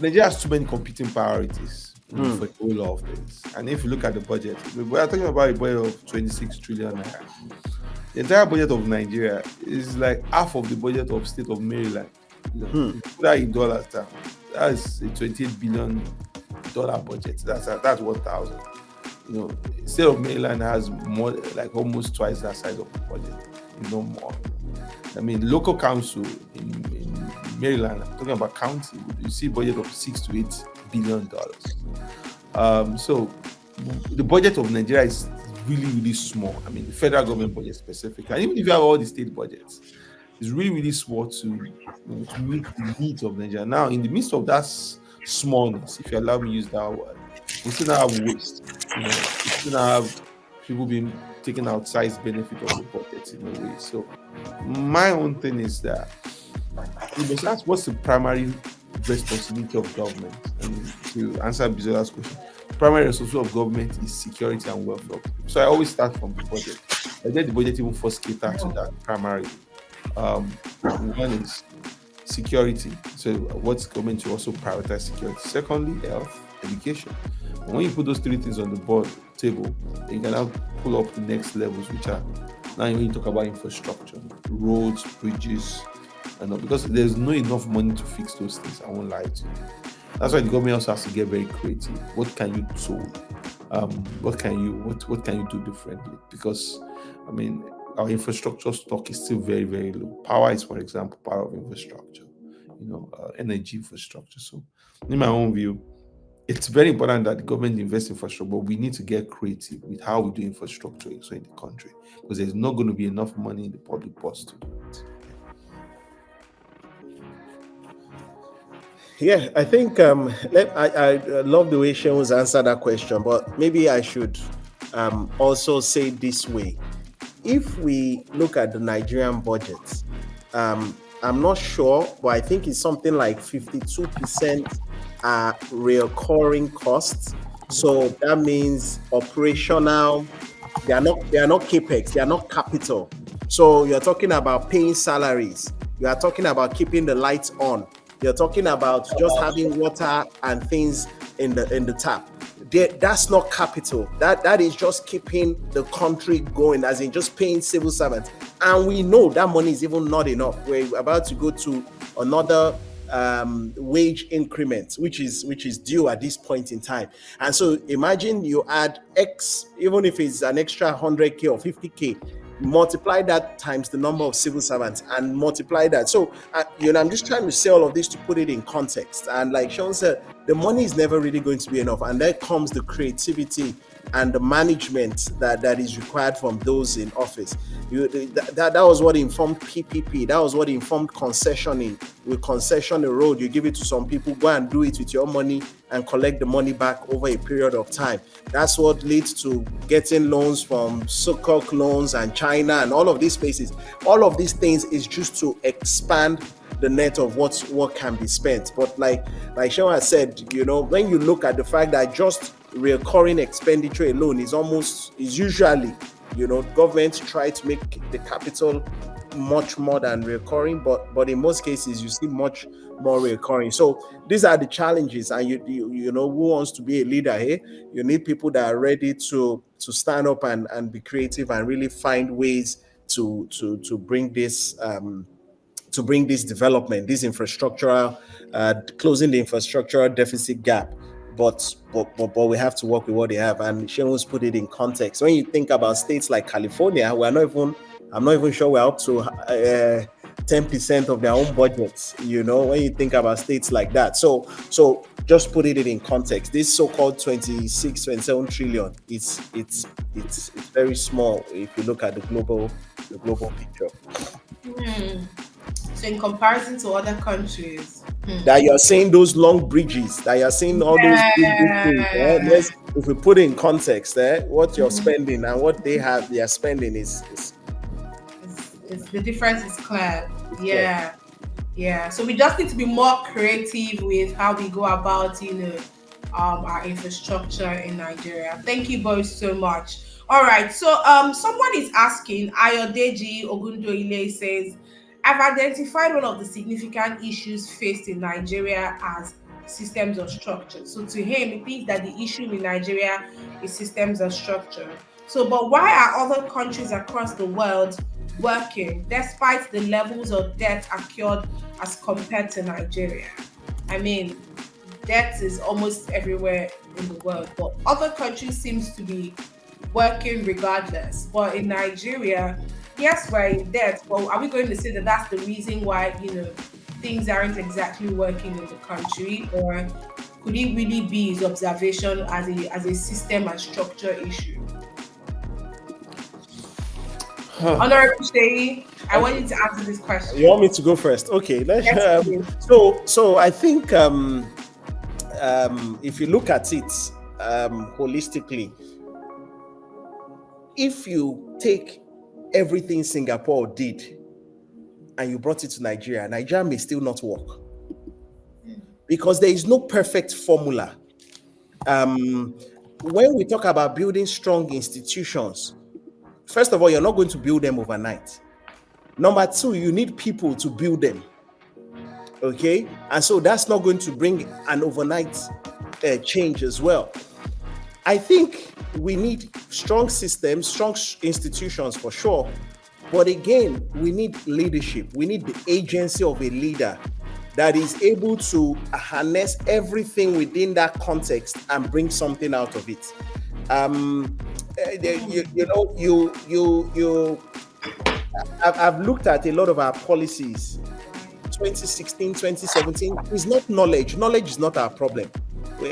Nigeria has too many competing priorities for a whole lot of things. And if you look at the budget, we are talking about a budget of 26 trillion naira. The entire budget of Nigeria is like half of the budget of state of Maryland. If you put that in dollars terms, that's a $28 billion budget. That's 1,000. State of Maryland has more, like almost twice that size of the budget, more. I mean, local council in Maryland, I'm talking about county, you see budget of $6 to $8 billion. So the budget of Nigeria is really, really small. I mean, the federal government budget specifically, and even if you have all the state budgets, it's really, really small to meet the needs of Nigeria. Now, in the midst of that smallness, if you allow me to use that word, we still have waste. We still have people being taken outsized benefit of the budget in a way. So my own thing is that you must ask, what's the primary responsibility of government? And to answer Bizola's question, the primary responsibility of government is security and welfare. So I always start from the budget. I get the budget even first cater to that primarily. One is security. So what's government to also prioritize security? Secondly, health, education. And when you put those three things on the board table, you can now pull up the next levels, which are now when you talk about infrastructure, roads, bridges, and all, because there's not enough money to fix those things. I won't lie to you. That's why the government also has to get very creative. What can you solve? What can you do differently? Because I mean, our infrastructure stock is still very, very low. Power is, for example, part of infrastructure. Energy infrastructure. So, in my own view, it's very important that the government invest in infrastructure, but we need to get creative with how we do infrastructure in the country, because there's not going to be enough money in the public purse to do it. Yeah, I think I love the way Seun's answered that question, but maybe I should also say this way. If we look at the Nigerian budget, I'm not sure, but I think it's something like 52% are recurring costs. So that means operational. They are not capex. They are not capital. So you're talking about paying salaries. You are talking about keeping the lights on. You're talking about just having water and things in the tap. That's not capital. That is just keeping the country going, as in just paying civil servants. And we know that money is even not enough. We're about to go to another wage increment, which is due at this point in time. And so imagine you add X, even if it's an extra 100K or 50K. multiply that times the number of civil servants and multiply that. So, I'm just trying to say all of this to put it in context. And like Sean said, the money is never really going to be enough. And there comes the creativity and the management that is required from those in office. That was what informed PPP. That was what informed concessioning. With concession a road, you give it to some people, go and do it with your money and collect the money back over a period of time. That's what leads to getting loans from Sukuk loans and China and all of these places. All of these things is just to expand the net of what can be spent. But like Sean has said, when you look at the fact that just recurring expenditure alone is usually, governments try to make the capital much more than recurring, but in most cases you see much more recurring. So these are the challenges, and you know who wants to be a leader here? You need people that are ready to stand up and be creative and really find ways to bring this development, this infrastructural, closing the infrastructural deficit gap. But we have to work with what they have. And Sean's put it in context. When you think about states like California, I'm not even sure we're up to 10% of their own budgets, when you think about states like that. So just put it in context. This so-called 27 trillion, it's very small if you look at the global picture. So in comparison to other countries, that you're seeing those long bridges, that you're seeing all those big things. If we put it in context, what you're spending and what they are spending is the difference is clear. Yeah. So we just need to be more creative with how we go about, our infrastructure in Nigeria. Thank you both so much. All right. So someone is asking, Ayodeji Ogundoile says, I've identified one of the significant issues faced in Nigeria as systems of structure. So to him, he thinks that the issue in Nigeria is systems of structure. So, but why are other countries across the world working despite the levels of debt accrued as compared to Nigeria? I mean, debt is almost everywhere in the world, but other countries seems to be working regardless. But in Nigeria, yes, we're in debt, but are we going to say that that's the reason why, things aren't exactly working in the country? Or could it really be his observation as a system and structure issue? Honorable Seyi, I want you to answer this question. You want me to go first? Okay, let's. Yes, So I think if you look at it holistically, if you take everything Singapore did and you brought it to Nigeria may still not work, because there is no perfect formula. When we talk about building strong institutions, first of all, you're not going to build them overnight. Number two, you need people to build them. Okay, and so that's not going to bring an overnight change as well. I think we need strong systems, strong institutions for sure. But again, we need leadership. We need the agency of a leader that is able to harness everything within that context and bring something out of it. I've looked at a lot of our policies. 2016, 2017 is not knowledge. Knowledge is not our problem.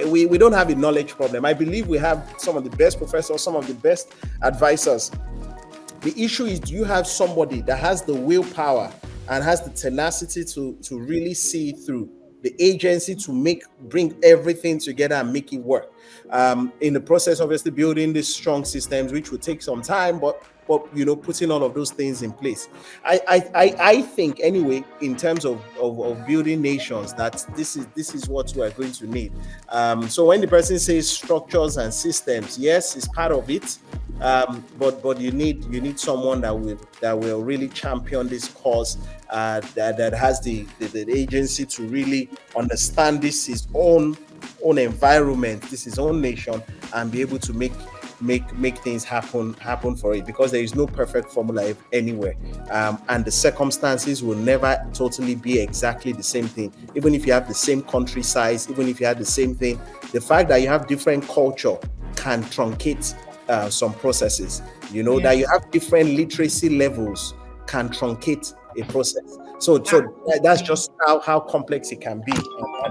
We don't have a knowledge problem. I believe we have some of the best professors, some of the best advisors. The issue is, do you have somebody that has the willpower and has the tenacity to really see through the agency to bring everything together and make it work? In the process, obviously, building these strong systems, which will take some time, but putting all of those things in place. I think anyway, in terms of building nations, that this is what we are going to need. So when the person says structures and systems, yes, it's part of it. But you need someone that will really champion this cause, that has the agency to really understand this his own environment, this his own nation, and be able to make things happen for it, because there is no perfect formula anywhere, and the circumstances will never totally be exactly the same thing. Even if you have the same country size, even if you have the same thing, the fact that you have different culture can truncate some processes. that you have different literacy levels can truncate a process. So that's just how complex it can be.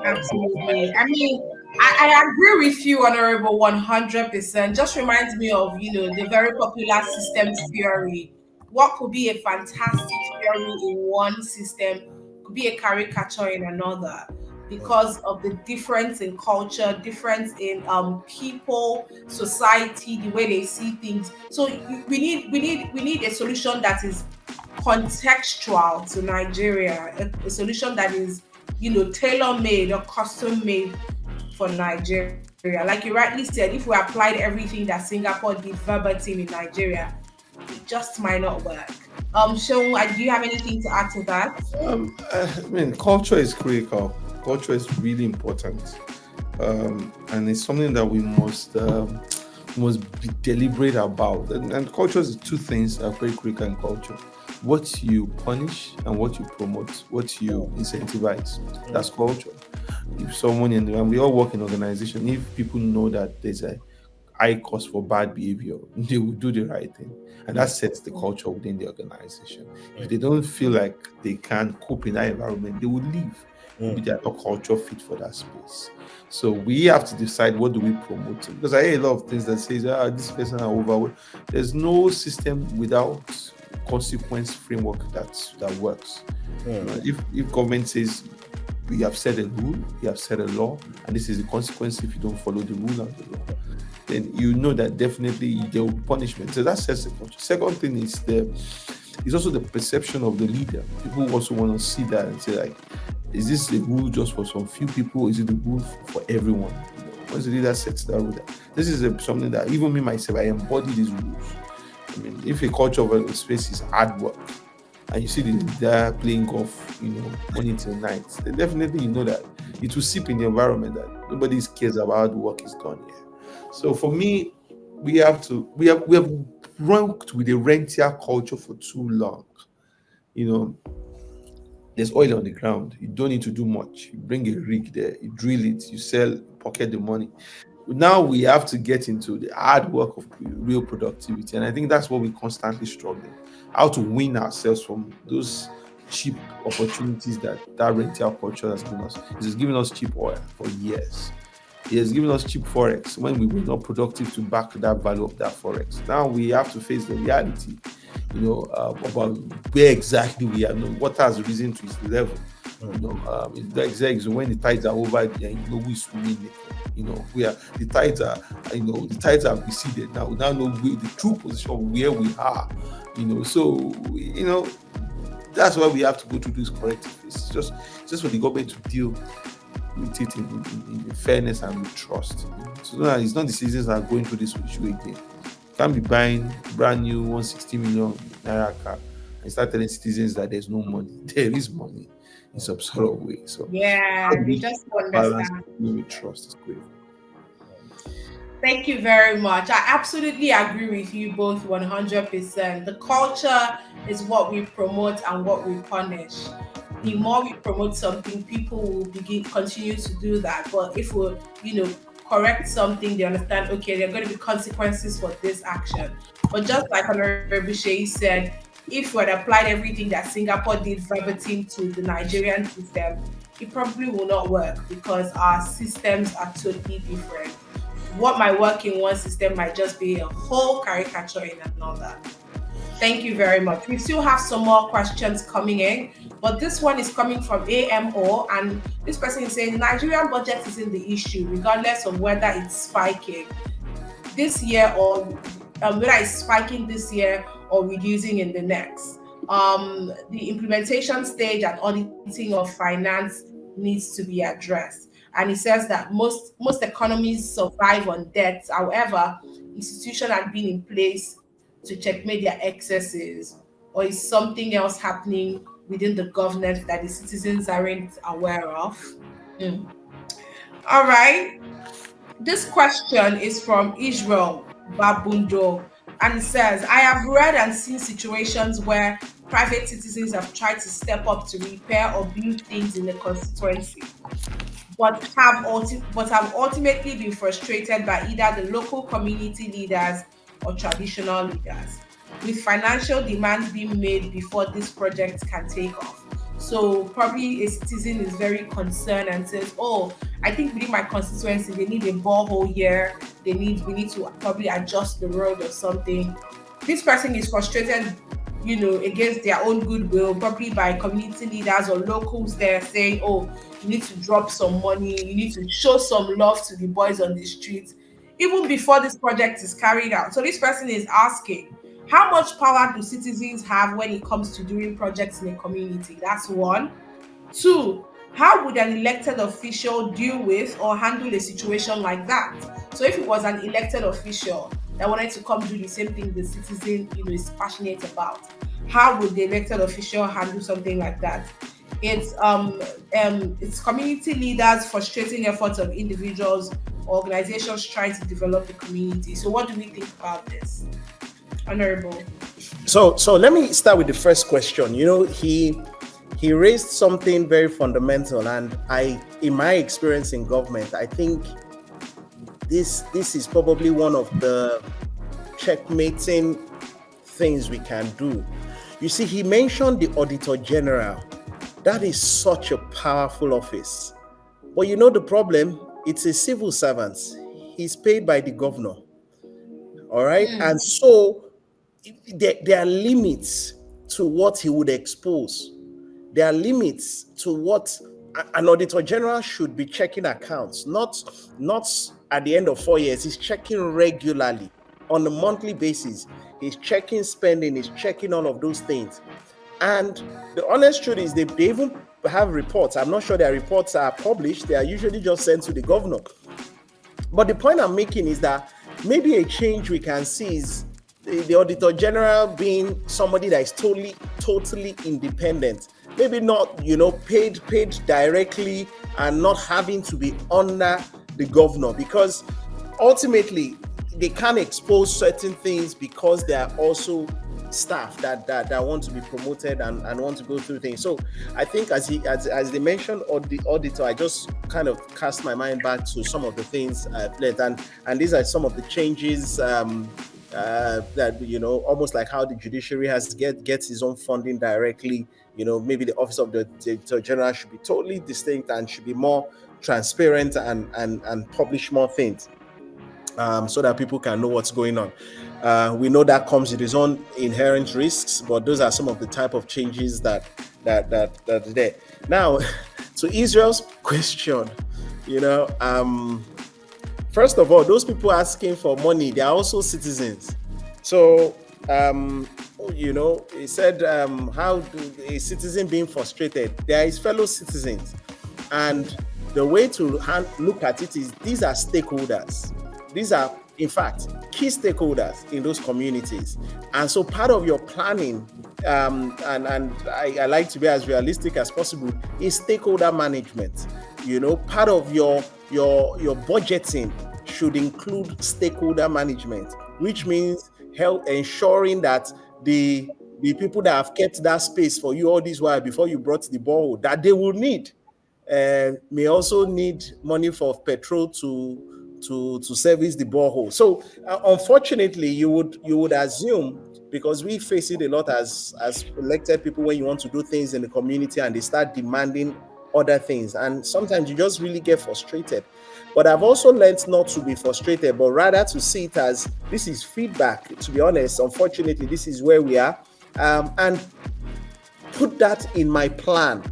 Absolutely. I mean, I agree with you, Honorable, 100%. Just reminds me of, the very popular systems theory. What could be a fantastic theory in one system could be a caricature in another because of the difference in culture, difference in people, society, the way they see things. So we need a solution that is contextual to Nigeria, a solution that is, tailor-made or custom-made for Nigeria. Like you rightly said, if we applied everything that Singapore did verbatim in Nigeria, it just might not work. Sean, do you have anything to add to that? I mean, culture is critical. Culture is really important, and it's something that we must be deliberate about. And culture is two things that are very critical in culture: what you punish and what you promote, what you incentivize. That's culture. If someone and we all work in organization, if people know that there's a high cost for bad behavior, they will do the right thing. And that sets the culture within the organization. If they don't feel like they can cope in that environment, they will leave. Maybe they are not culture fit for that space. So we have to decide, what do we promote? Because I hear a lot of things that says, this person are overwhelmed. There's no system without consequence framework that works. If government says, we have set a rule, we have set a law, and this is the consequence if you don't follow the rule and the law, then you know that definitely there will be punishment. So that sets the culture. Second thing is also the perception of the leader. People also want to see that and say, like, is this a rule just for some few people, or is it the rule for everyone? Once the leader sets that rule, this is something that even me myself, I embody these rules. I mean, if a culture of a space is hard work, and you see the leader playing golf, morning till night, then definitely you know that it will seep in the environment that nobody cares about how the work is done here. So for me, we have worked with a rentier culture for too long. There's oil on the ground. You don't need to do much. You bring a rig there, you drill it, you sell, pocket the money. Now we have to get into the hard work of real productivity. And I think that's what we're constantly struggling. How to win ourselves from those cheap opportunities that rentier culture has given us. It has given us cheap oil for years. It has given us cheap forex when we were not productive to back that value of that forex. Now we have to face the reality, about where exactly we are. What has risen to its level. When the tides are over, who is winning. Where the tides are receded. Now we now know the true position of where we are. So that's why we have to go through this corrective phase. It's just for the government to deal with it in fairness and with trust. So it's not the citizens that are going through this issue again. You can't be buying brand new 160 million naira car and start telling citizens that there's no money. There is money in some sort of way. So they just understand. With trust is great. Thank you very much. I absolutely agree with you both 100%. The culture is what we promote and what we punish. The more we promote something, people will continue to do that. But if we, correct something, they understand, okay, there are going to be consequences for this action. But just like Honorable Seyi said, if we had applied everything that Singapore did verbatim to the Nigerian system, it probably will not work because our systems are totally different. What might work in one system might just be a whole caricature in another. Thank you very much. We still have some more questions coming in, but this one is coming from AMO, and this person is saying Nigerian budget isn't the issue, regardless of whether it's spiking this year or whether it's spiking this year or reducing in the next. The implementation stage and auditing of finance needs to be addressed. And he says that most economies survive on debt. However, institutions have been in place to checkmate their excesses, or is something else happening within the government that the citizens aren't aware of? All right. This question is from Israel Babundo, and it says, I have read and seen situations where private citizens have tried to step up to repair or build things in the constituency, but have ultimately been frustrated by either the local community leaders or traditional leaders, with financial demands being made before this project can take off. So probably a citizen is very concerned and says, "Oh, I think within my constituency they need a borehole here. We need to probably adjust the road or something." This person is frustrated, against their own goodwill, probably by community leaders or locals there saying, "Oh, you need to drop some money, you need to show some love to the boys on the streets," even before this project is carried out. So this person is asking, how much power do citizens have when it comes to doing projects in a community? That's one. Two, how would an elected official deal with or handle a situation like that? So if it was an elected official that wanted to come do the same thing the citizen, is passionate about, how would the elected official handle something like that? It's community leaders frustrating efforts of individuals or organizations trying to develop the community. So what do we think about this, Honorable? So let me start with the first question. He raised something very fundamental, and in my experience in government, I think this is probably one of the checkmating things we can do. You see, he mentioned the Auditor General. That is such a powerful office. But the problem, it's a civil servant. He's paid by the governor. All right. And so there are limits to what he would expose. There are limits to what an Auditor General should be checking accounts, not at the end of 4 years. He's checking regularly on a monthly basis. He's checking spending, he's checking all of those things. And the honest truth is they even have reports. I'm not sure their reports are published. They are usually just sent to the governor. But the point I'm making is that maybe a change we can see is the Auditor General being somebody that is totally independent. Maybe not, paid directly and not having to be under the governor, because ultimately they can't expose certain things because they are also staff that want to be promoted and want to go through things. So I think as they mentioned, the auditor, I just kind of cast my mind back to some of the things I've learned, and these are some of the changes that almost like how the judiciary gets his own funding directly. Maybe the office of the Auditor General should be totally distinct and should be more transparent and publish more things, so that people can know what's going on. We know that comes with its own inherent risks, but those are some of the type of changes that are there. Now, to Israel's question, first of all, those people asking for money, they are also citizens. So, he said, how do a citizen being frustrated? They are his fellow citizens. And the way to look at it is these are stakeholders. These are, in fact, key stakeholders in those communities. And so part of your planning, and I like to be as realistic as possible, is stakeholder management. Part of your budgeting should include stakeholder management, which means ensuring that the people that have kept that space for you all this while before you brought the borehole, that they will need, may also need money for petrol to service the borehole. So unfortunately, you would assume, because we face it a lot as elected people, when you want to do things in the community and they start demanding other things, and sometimes you just really get frustrated. But I've also learned not to be frustrated, but rather to see it as this is feedback. To be honest, unfortunately, this is where we are, and put that in my plan,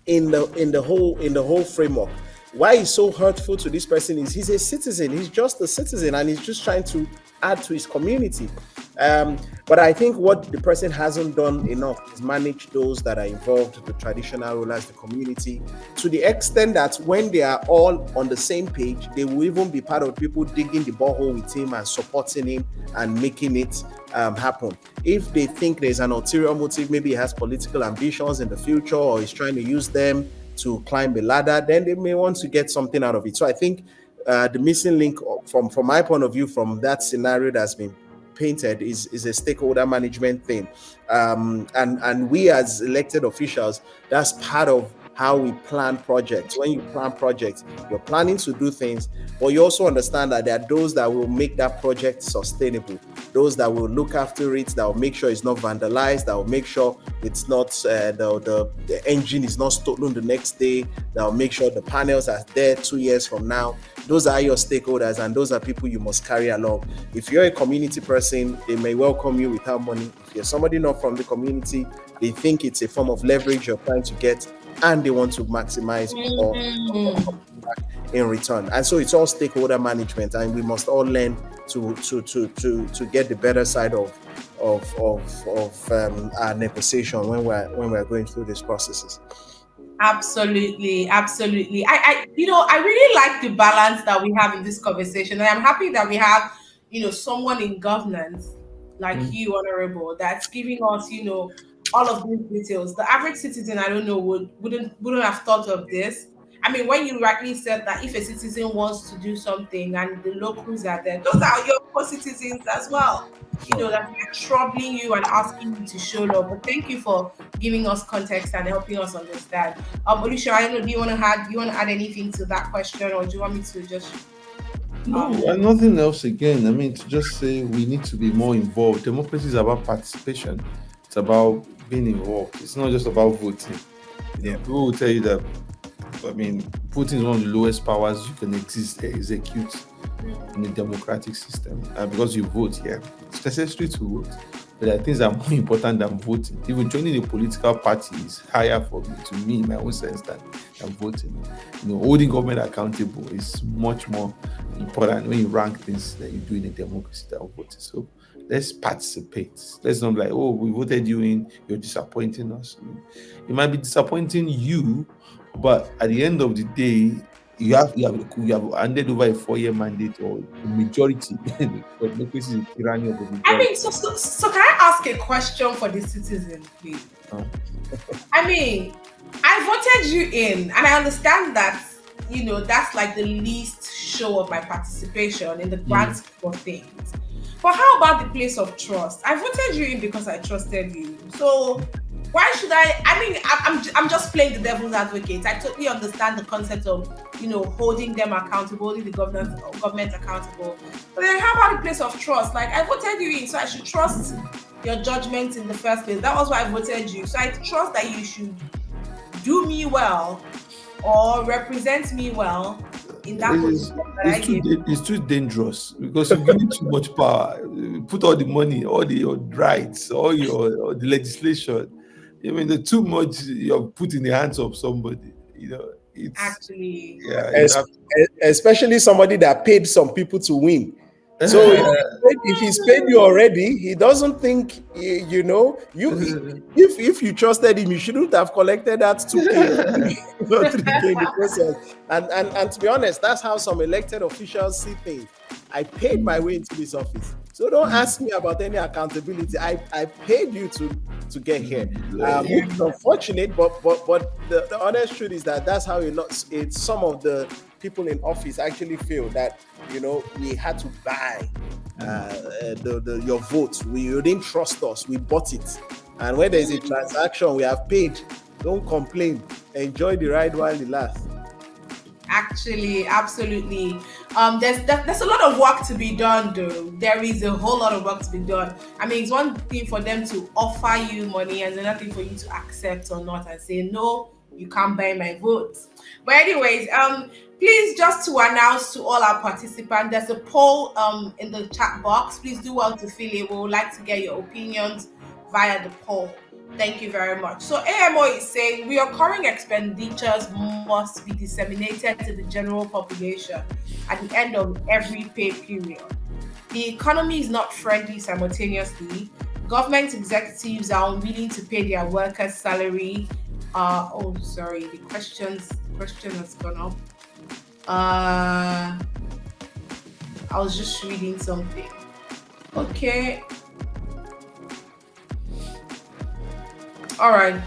in the whole framework. Why it's so hurtful to this person is he's a citizen. He's just a citizen, and he's just trying to add to his community. But I think what the person hasn't done enough is manage those that are involved, the traditional rulers, the community, to the extent that when they are all on the same page, they will even be part of people digging the borehole with him and supporting him and making it happen. If they think there's an ulterior motive, maybe he has political ambitions in the future, or he's trying to use them to climb the ladder, then they may want to get something out of it. So I think the missing link from my point of view from that scenario that's been painted is a stakeholder management thing, and we as elected officials, that's part of how we plan projects. When you plan projects, you're planning to do things, but you also understand that there are those that will make that project sustainable. those that will look after it, that will make sure it's not vandalized, that will make sure it's not the engine is not stolen the next day, that will make sure the panels are there 2 years from now. Those are your stakeholders, and those are people you must carry along. If you're a community person, they may welcome you without money. If you're somebody not from the community, they think it's a form of leverage you're trying to get, and they want to maximize or Mm. in return. And so it's all stakeholder management, and we must all learn to get the better side of our negotiation when we're going through these processes. Absolutely, absolutely. I really like the balance that we have in this conversation, and I'm happy that we have, someone in governance like Mm. you, Honorable, that's giving us, all of these details. The average citizen, I don't know, wouldn't have thought of this. I mean, when you rightly said that if a citizen wants to do something and the locals are there, those are your co-citizens as well. That are troubling you and asking you to show love. But thank you for giving us context and helping us understand. Oluseun, I don't know, do you want to add anything to that question, or do you want me to just No, um and nothing else again. I mean, to just say we need to be more involved. Democracy is about participation. It's about being involved. It's not just about voting. Yeah. People will tell you that, I mean, voting is one of the lowest powers you can execute in a democratic system. Because you vote here, it's necessary to vote. But there are things that are more important than voting. Even joining a political party is higher for me, to me, in my own sense, than voting. Holding government accountable is much more important when you rank things that you do in a democracy than voting. So let's participate. Let's not be like, oh, we voted you in, you're disappointing us. It might be disappointing you, but at the end of the day, you have handed over a 4-year mandate or a majority. Democracy is a tyranny of the I majority. mean, so can I ask a question for the citizen, please? Oh. I mean, I voted you in, and I understand that, that's like the least show of my participation in the grand Mm. scheme of things. But how about the place of trust? I voted you in because I trusted you. So why should I mean, I'm just playing the devil's advocate. I totally understand the concept of, holding them accountable, holding the government accountable. But then how about the place of trust? Like, I voted you in, so I should trust your judgment in the first place. That was why I voted you. So I trust that you should do me well or represent me well in that It's, position that I gave. it's too dangerous because you give it too much power. Put all the money, all your rights, all the legislation. I mean, the too much you're put in the hands of somebody. It's Actually, yeah. You Es- have. Especially somebody that paid some people to win. So if he's paid you already, he doesn't think you. If you trusted him, you shouldn't have collected that 2K or 3K in the process. And to be honest, that's how some elected officials see things. I paid my way into this office, so don't ask me about any accountability. I paid you to get here. Which is unfortunate, but the honest truth is that that's how it's some of the people in office actually feel that we had to buy your vote. You didn't trust us, we bought it, and when there's a transaction we have paid, don't complain, enjoy the ride while it lasts. actually, absolutely. There's a lot of work to be done, though. There is a whole lot of work to be done. I mean, it's one thing for them to offer you money, and another thing for you to accept or not and say no, you can't buy my vote. But anyways, please, just to announce to all our participants, there's a poll in the chat box. Please do well to fill it. We would like to get your opinions via the poll. Thank you very much. So AMO is saying recurring expenditures must be disseminated to the general population at the end of every pay period. The economy is not friendly simultaneously. Government executives are unwilling to pay their workers' salary. Oh, sorry, the question has gone up. I was just reading something. Okay. All right.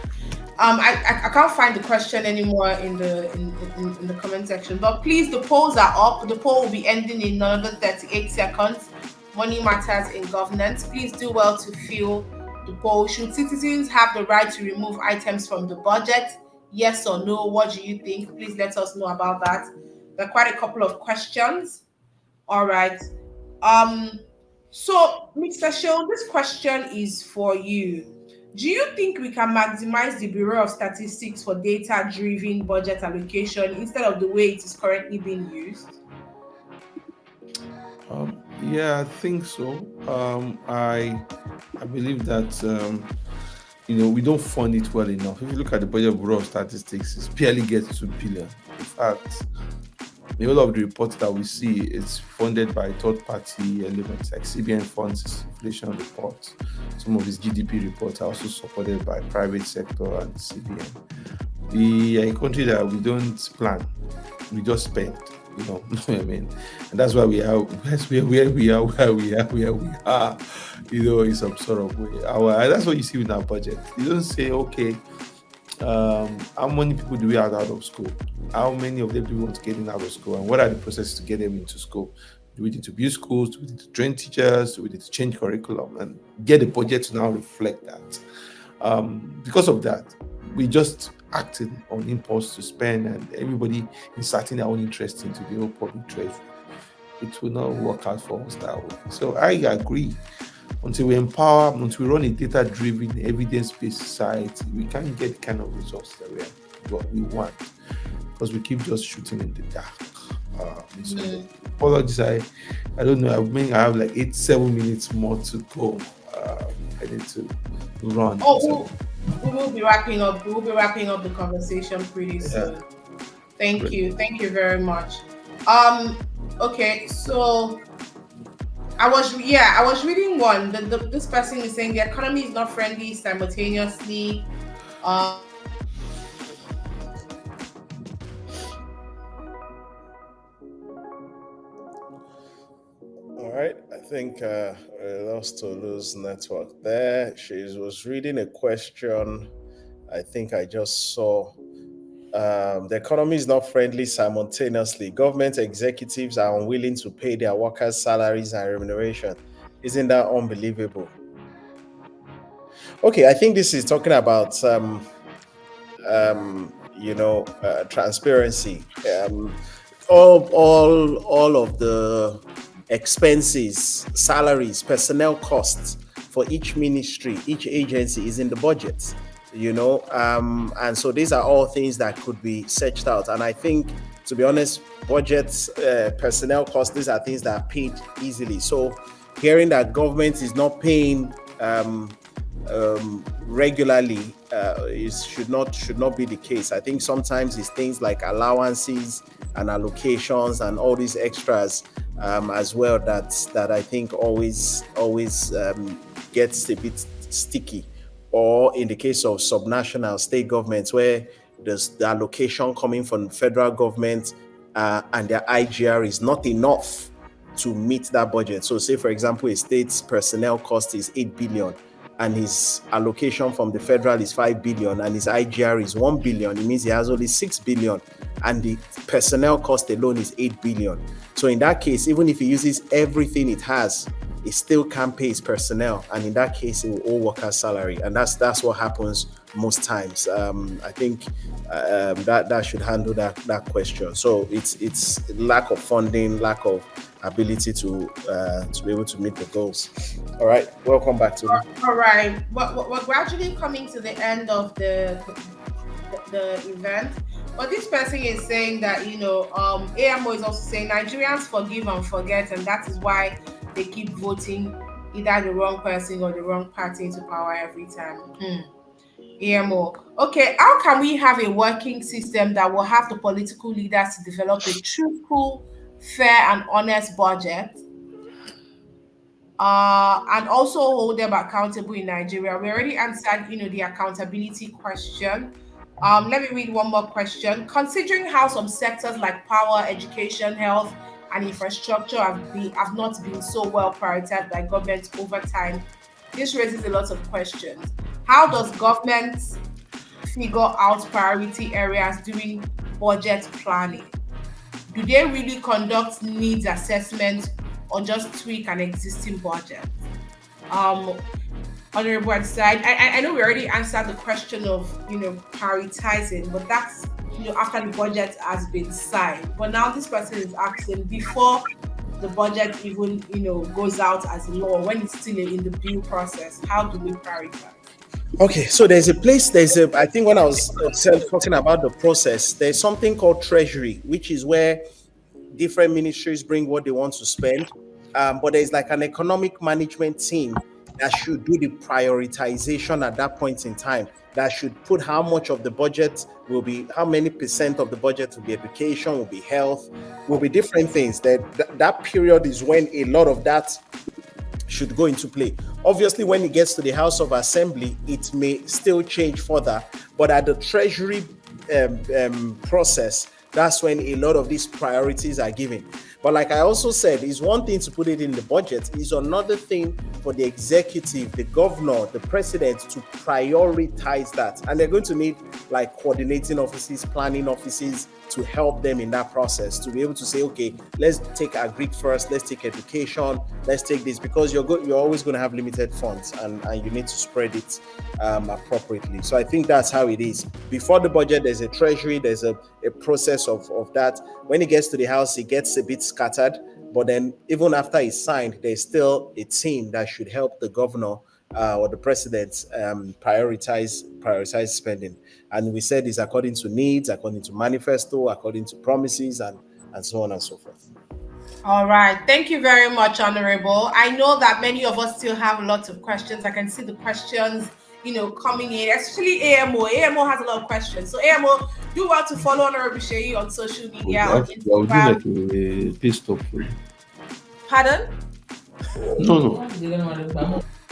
I can't find the question anymore in the comment section. But please, the polls are up. The poll will be ending in another 38 seconds. Money matters in governance. Please do well to fill the poll. Should citizens have the right to remove items from the budget? Yes or no? What do you think? Please let us know about that. There are quite a couple of questions. All right. Um. So, Mr. Shill, this question is for you. Do you think we can maximize the Bureau of Statistics for data driven budget allocation instead of the way it is currently being used? Yeah, I think so. I believe that we don't fund it well enough. If you look at the budget of Bureau of Statistics, it barely gets 2 billion. In fact, the whole of the reports that we see is funded by third-party elements like CBN funds, its inflation reports. Some of its GDP reports are also supported by private sector and CBN. We are a country that we don't plan, we just spend. I mean, and that's why we are where we are, where we are. In some sort of way. That's what you see with our budget. You don't say, okay, how many people do we have out of school? How many of them do we want to get in out of school? And what are the processes to get them into school? Do we need to build schools? Do we need to train teachers? Do we need to change curriculum and get the budget to now reflect that? Because of that, we just acted on impulse to spend, and everybody inserting their own interest into the whole public treasury. It will not work out for us that way. So I agree. Until we empower, until we run a data-driven, evidence-based society, we can't get the kind of results that what we want, because we keep just shooting in the dark. Apologies, I don't know. I have like 7 minutes more to go. I need to run. Oh, we will be wrapping up. We will be wrapping up the conversation pretty soon. Thank you. Thank you very much. Okay, so I was reading one. This person is saying the economy is not friendly simultaneously. All right, I think we lost Tolu's network there. She was reading a question. I think I just saw. The economy is not friendly simultaneously. Government executives are unwilling to pay their workers' salaries and remuneration. Isn't that unbelievable? Okay, I think this is talking about transparency. All of the expenses, salaries, personnel costs for each ministry, each agency is in the budget. And so these are all things that could be searched out. And I think, to be honest, budgets, personnel costs, these are things that are paid easily. So hearing that government is not paying regularly should not be the case. I think sometimes it's things like allowances and allocations and all these extras as well that I think always gets a bit sticky. Or in the case of subnational state governments, where there's the allocation coming from the federal government and their IGR is not enough to meet that budget. So say, for example, a state's personnel cost is 8 billion and his allocation from the federal is 5 billion and his IGR is 1 billion. It means he has only 6 billion and the personnel cost alone is 8 billion. So in that case, even if he uses everything it has, it still can't pay his personnel, and in that case, it will owe workers' salary, and that's what happens most times. I think that should handle that question. So it's lack of funding, lack of ability to be able to meet the goals. All right, welcome back to. All right, we're gradually coming to the end of the event. But this person is saying that AMO is also saying Nigerians forgive and forget, and that is why they keep voting either the wrong person or the wrong party into power every time. AMO. Okay, how can we have a working system that will have the political leaders to develop a truthful, fair, and honest budget, and also hold them accountable in Nigeria? We already answered, the accountability question. Let me read one more question. Considering how some sectors like power, education, health, and infrastructure have not been so well prioritized by government over time, this raises a lot of questions. How does government figure out priority areas during budget planning? Do they really conduct needs assessments or just tweak an existing budget? Honorable Adisa, I know we already answered the question of prioritizing, but that's after the budget has been signed. But now this person is asking, before the budget even, goes out as law when it's still in the bill process? How do we prioritize? Okay, so I think when I was talking about the process, there's something called treasury, which is where different ministries bring what they want to spend. But there's like an economic management team that should do the prioritization at that point in time, that should put how much of the budget will be, how many percent of the budget will be education, will be health, will be different things. That period is when a lot of that should go into play. Obviously, when it gets to the House of Assembly, it may still change further, but at the Treasury process, that's when a lot of these priorities are given. But like I also said, it's one thing to put it in the budget, it's another thing for the executive, the governor, the president to prioritize that. And they're going to need like coordinating offices, planning offices to help them in that process, to be able to say, okay, let's take our Greek first, let's take education, let's take this, because you're always going to have limited funds, and you need to spread it appropriately. So I think that's how it is. Before the budget, there's a treasury, there's a process of that. When it gets to the House, it gets a bit scattered, but then even after it's signed, there's still a team that should help the governor or the president prioritize spending. And we said it's according to needs, according to manifesto, according to promises, and so on and so forth. All right. Thank you very much, Honorable. I know that many of us still have lots of questions. I can see the questions, coming in, especially AMO. AMO has a lot of questions. So AMO, do well to follow Honorable Seyi on social media, on Instagram. I'll do like a pit stop for you. Pardon? No.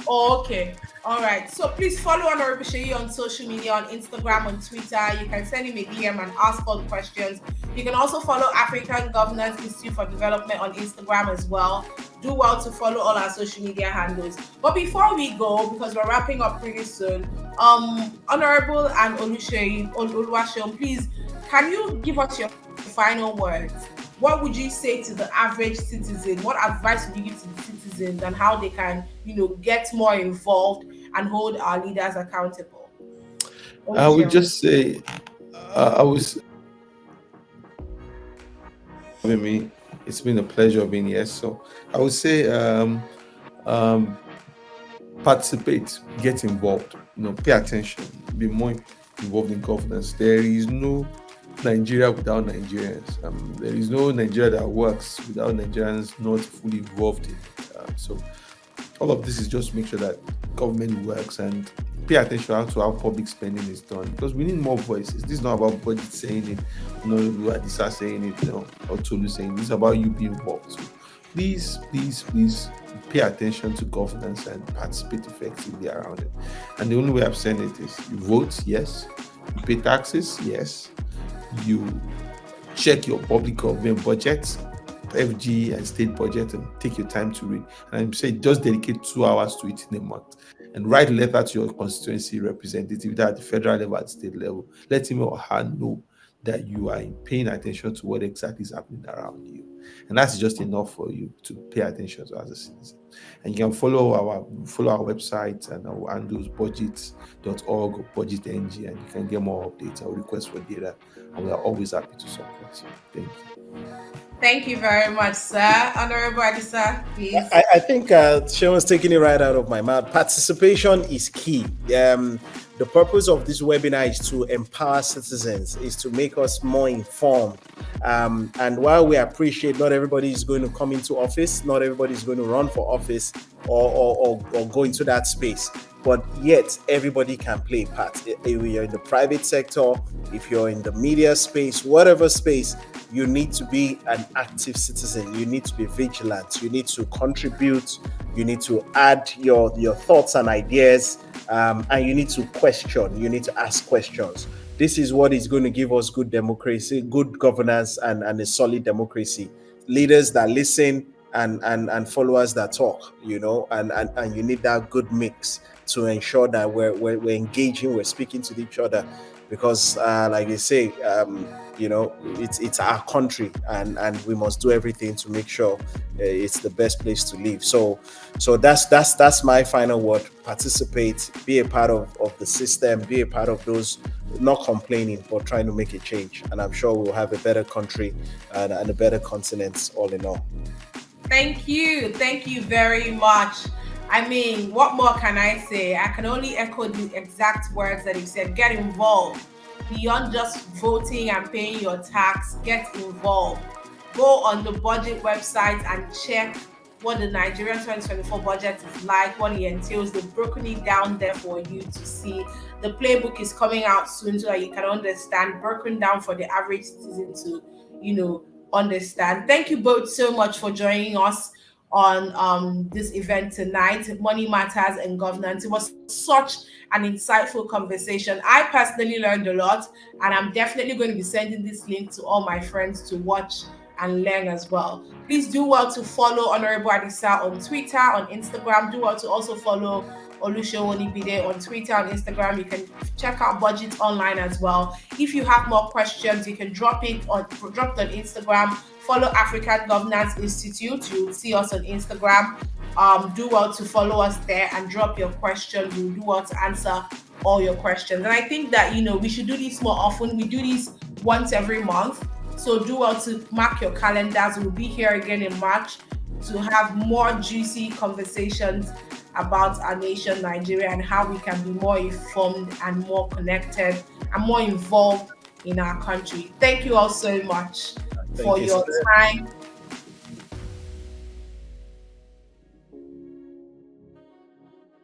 Oh, okay. All right. So please follow Honorable Seyi on social media, on Instagram, on Twitter. You can send him a DM and ask all the questions. You can also follow African Governance Institute for Development on Instagram as well. Do well to follow all our social media handles. But before we go, because we're wrapping up pretty soon, Honorable and Oluseun, please, can you give us your final words? What would you say to the average citizen? What advice would you give to the citizens on how they can, get more involved and hold our leaders accountable? I would just say, having me. It's been a pleasure being here. So I would say, participate, get involved. Pay attention, be more involved in governance. There is no Nigeria without Nigerians. There is no Nigeria that works without Nigerians not fully involved in it. So all of this is just to make sure that government works, and pay attention to how public spending is done, because we need more voices. This is not about budget saying it, Adisa saying it, or Tolu saying it. This is about you being involved. So please pay attention to governance and participate effectively around it. And the only way I've said it is you vote, yes. You pay taxes, yes. You check your public government budget, FG and state budget, and take your time to read. And I'm saying just dedicate 2 hours to it in a month, and write a letter to your constituency representative, either at the federal level, at the state level. Let him or her know that you are paying attention to what exactly is happening around you. And that's just enough for you to pay attention to as a citizen. And you can follow our website and our handles, budget.org or budget.ng, and you can get more updates or requests for data. And we are always happy to support you. Thank you. Thank you very much, sir. Honorable Adisa, please. I think Sean's taking it right out of my mouth. Participation is key. The purpose of this webinar is to empower citizens, is to make us more informed. And while we appreciate not everybody is going to come into office, not everybody is going to run for office or go into that space, but yet everybody can play a part. If you're in the private sector, if you're in the media space, whatever space, you need to be an active citizen. You need to be vigilant. You need to contribute. You need to add your thoughts and ideas, and you need to question. You need to ask questions. This is what is going to give us good democracy, good governance, and a solid democracy. Leaders that listen and followers that talk, and you need that good mix to ensure that we're engaging, we're speaking to each other, because like they say, it's our country, and we must do everything to make sure it's the best place to live. So that's my final word. Participate, be a part of the system, be a part of those not complaining but trying to make a change, and I'm sure we'll have a better country and a better continent all in all. Thank you. Thank you very much. I mean, what more can I say? I can only echo the exact words that you said. Get involved. Beyond just voting and paying your tax, get involved. Go on the budget website and check what the Nigerian 2024 budget is like, what it entails. They've broken it down there for you to see. The playbook is coming out soon so that you can understand, broken down for the average citizen to, understand. Thank you both so much for joining us on this event tonight, Money Matters and Governance. It was such an insightful conversation. I personally learned a lot, and I'm definitely going to be sending this link to all my friends to watch and learn as well. Please do well to follow Honorable Adisa on Twitter, on Instagram. Do well to also follow Oluseun Onigbinge on Twitter and Instagram. You can check out Budget Online as well. If you have more questions, you can drop it on Instagram. Follow African Governance Institute. You'll see us on Instagram. Do well to follow us there and drop your questions. We'll do well to answer all your questions. And I think that we should do this more often. We do this once every month. So do well to mark your calendars. We'll be here again in March to have more juicy conversations about our nation, Nigeria, and how we can be more informed and more connected and more involved in our country. Thank you all so much for your time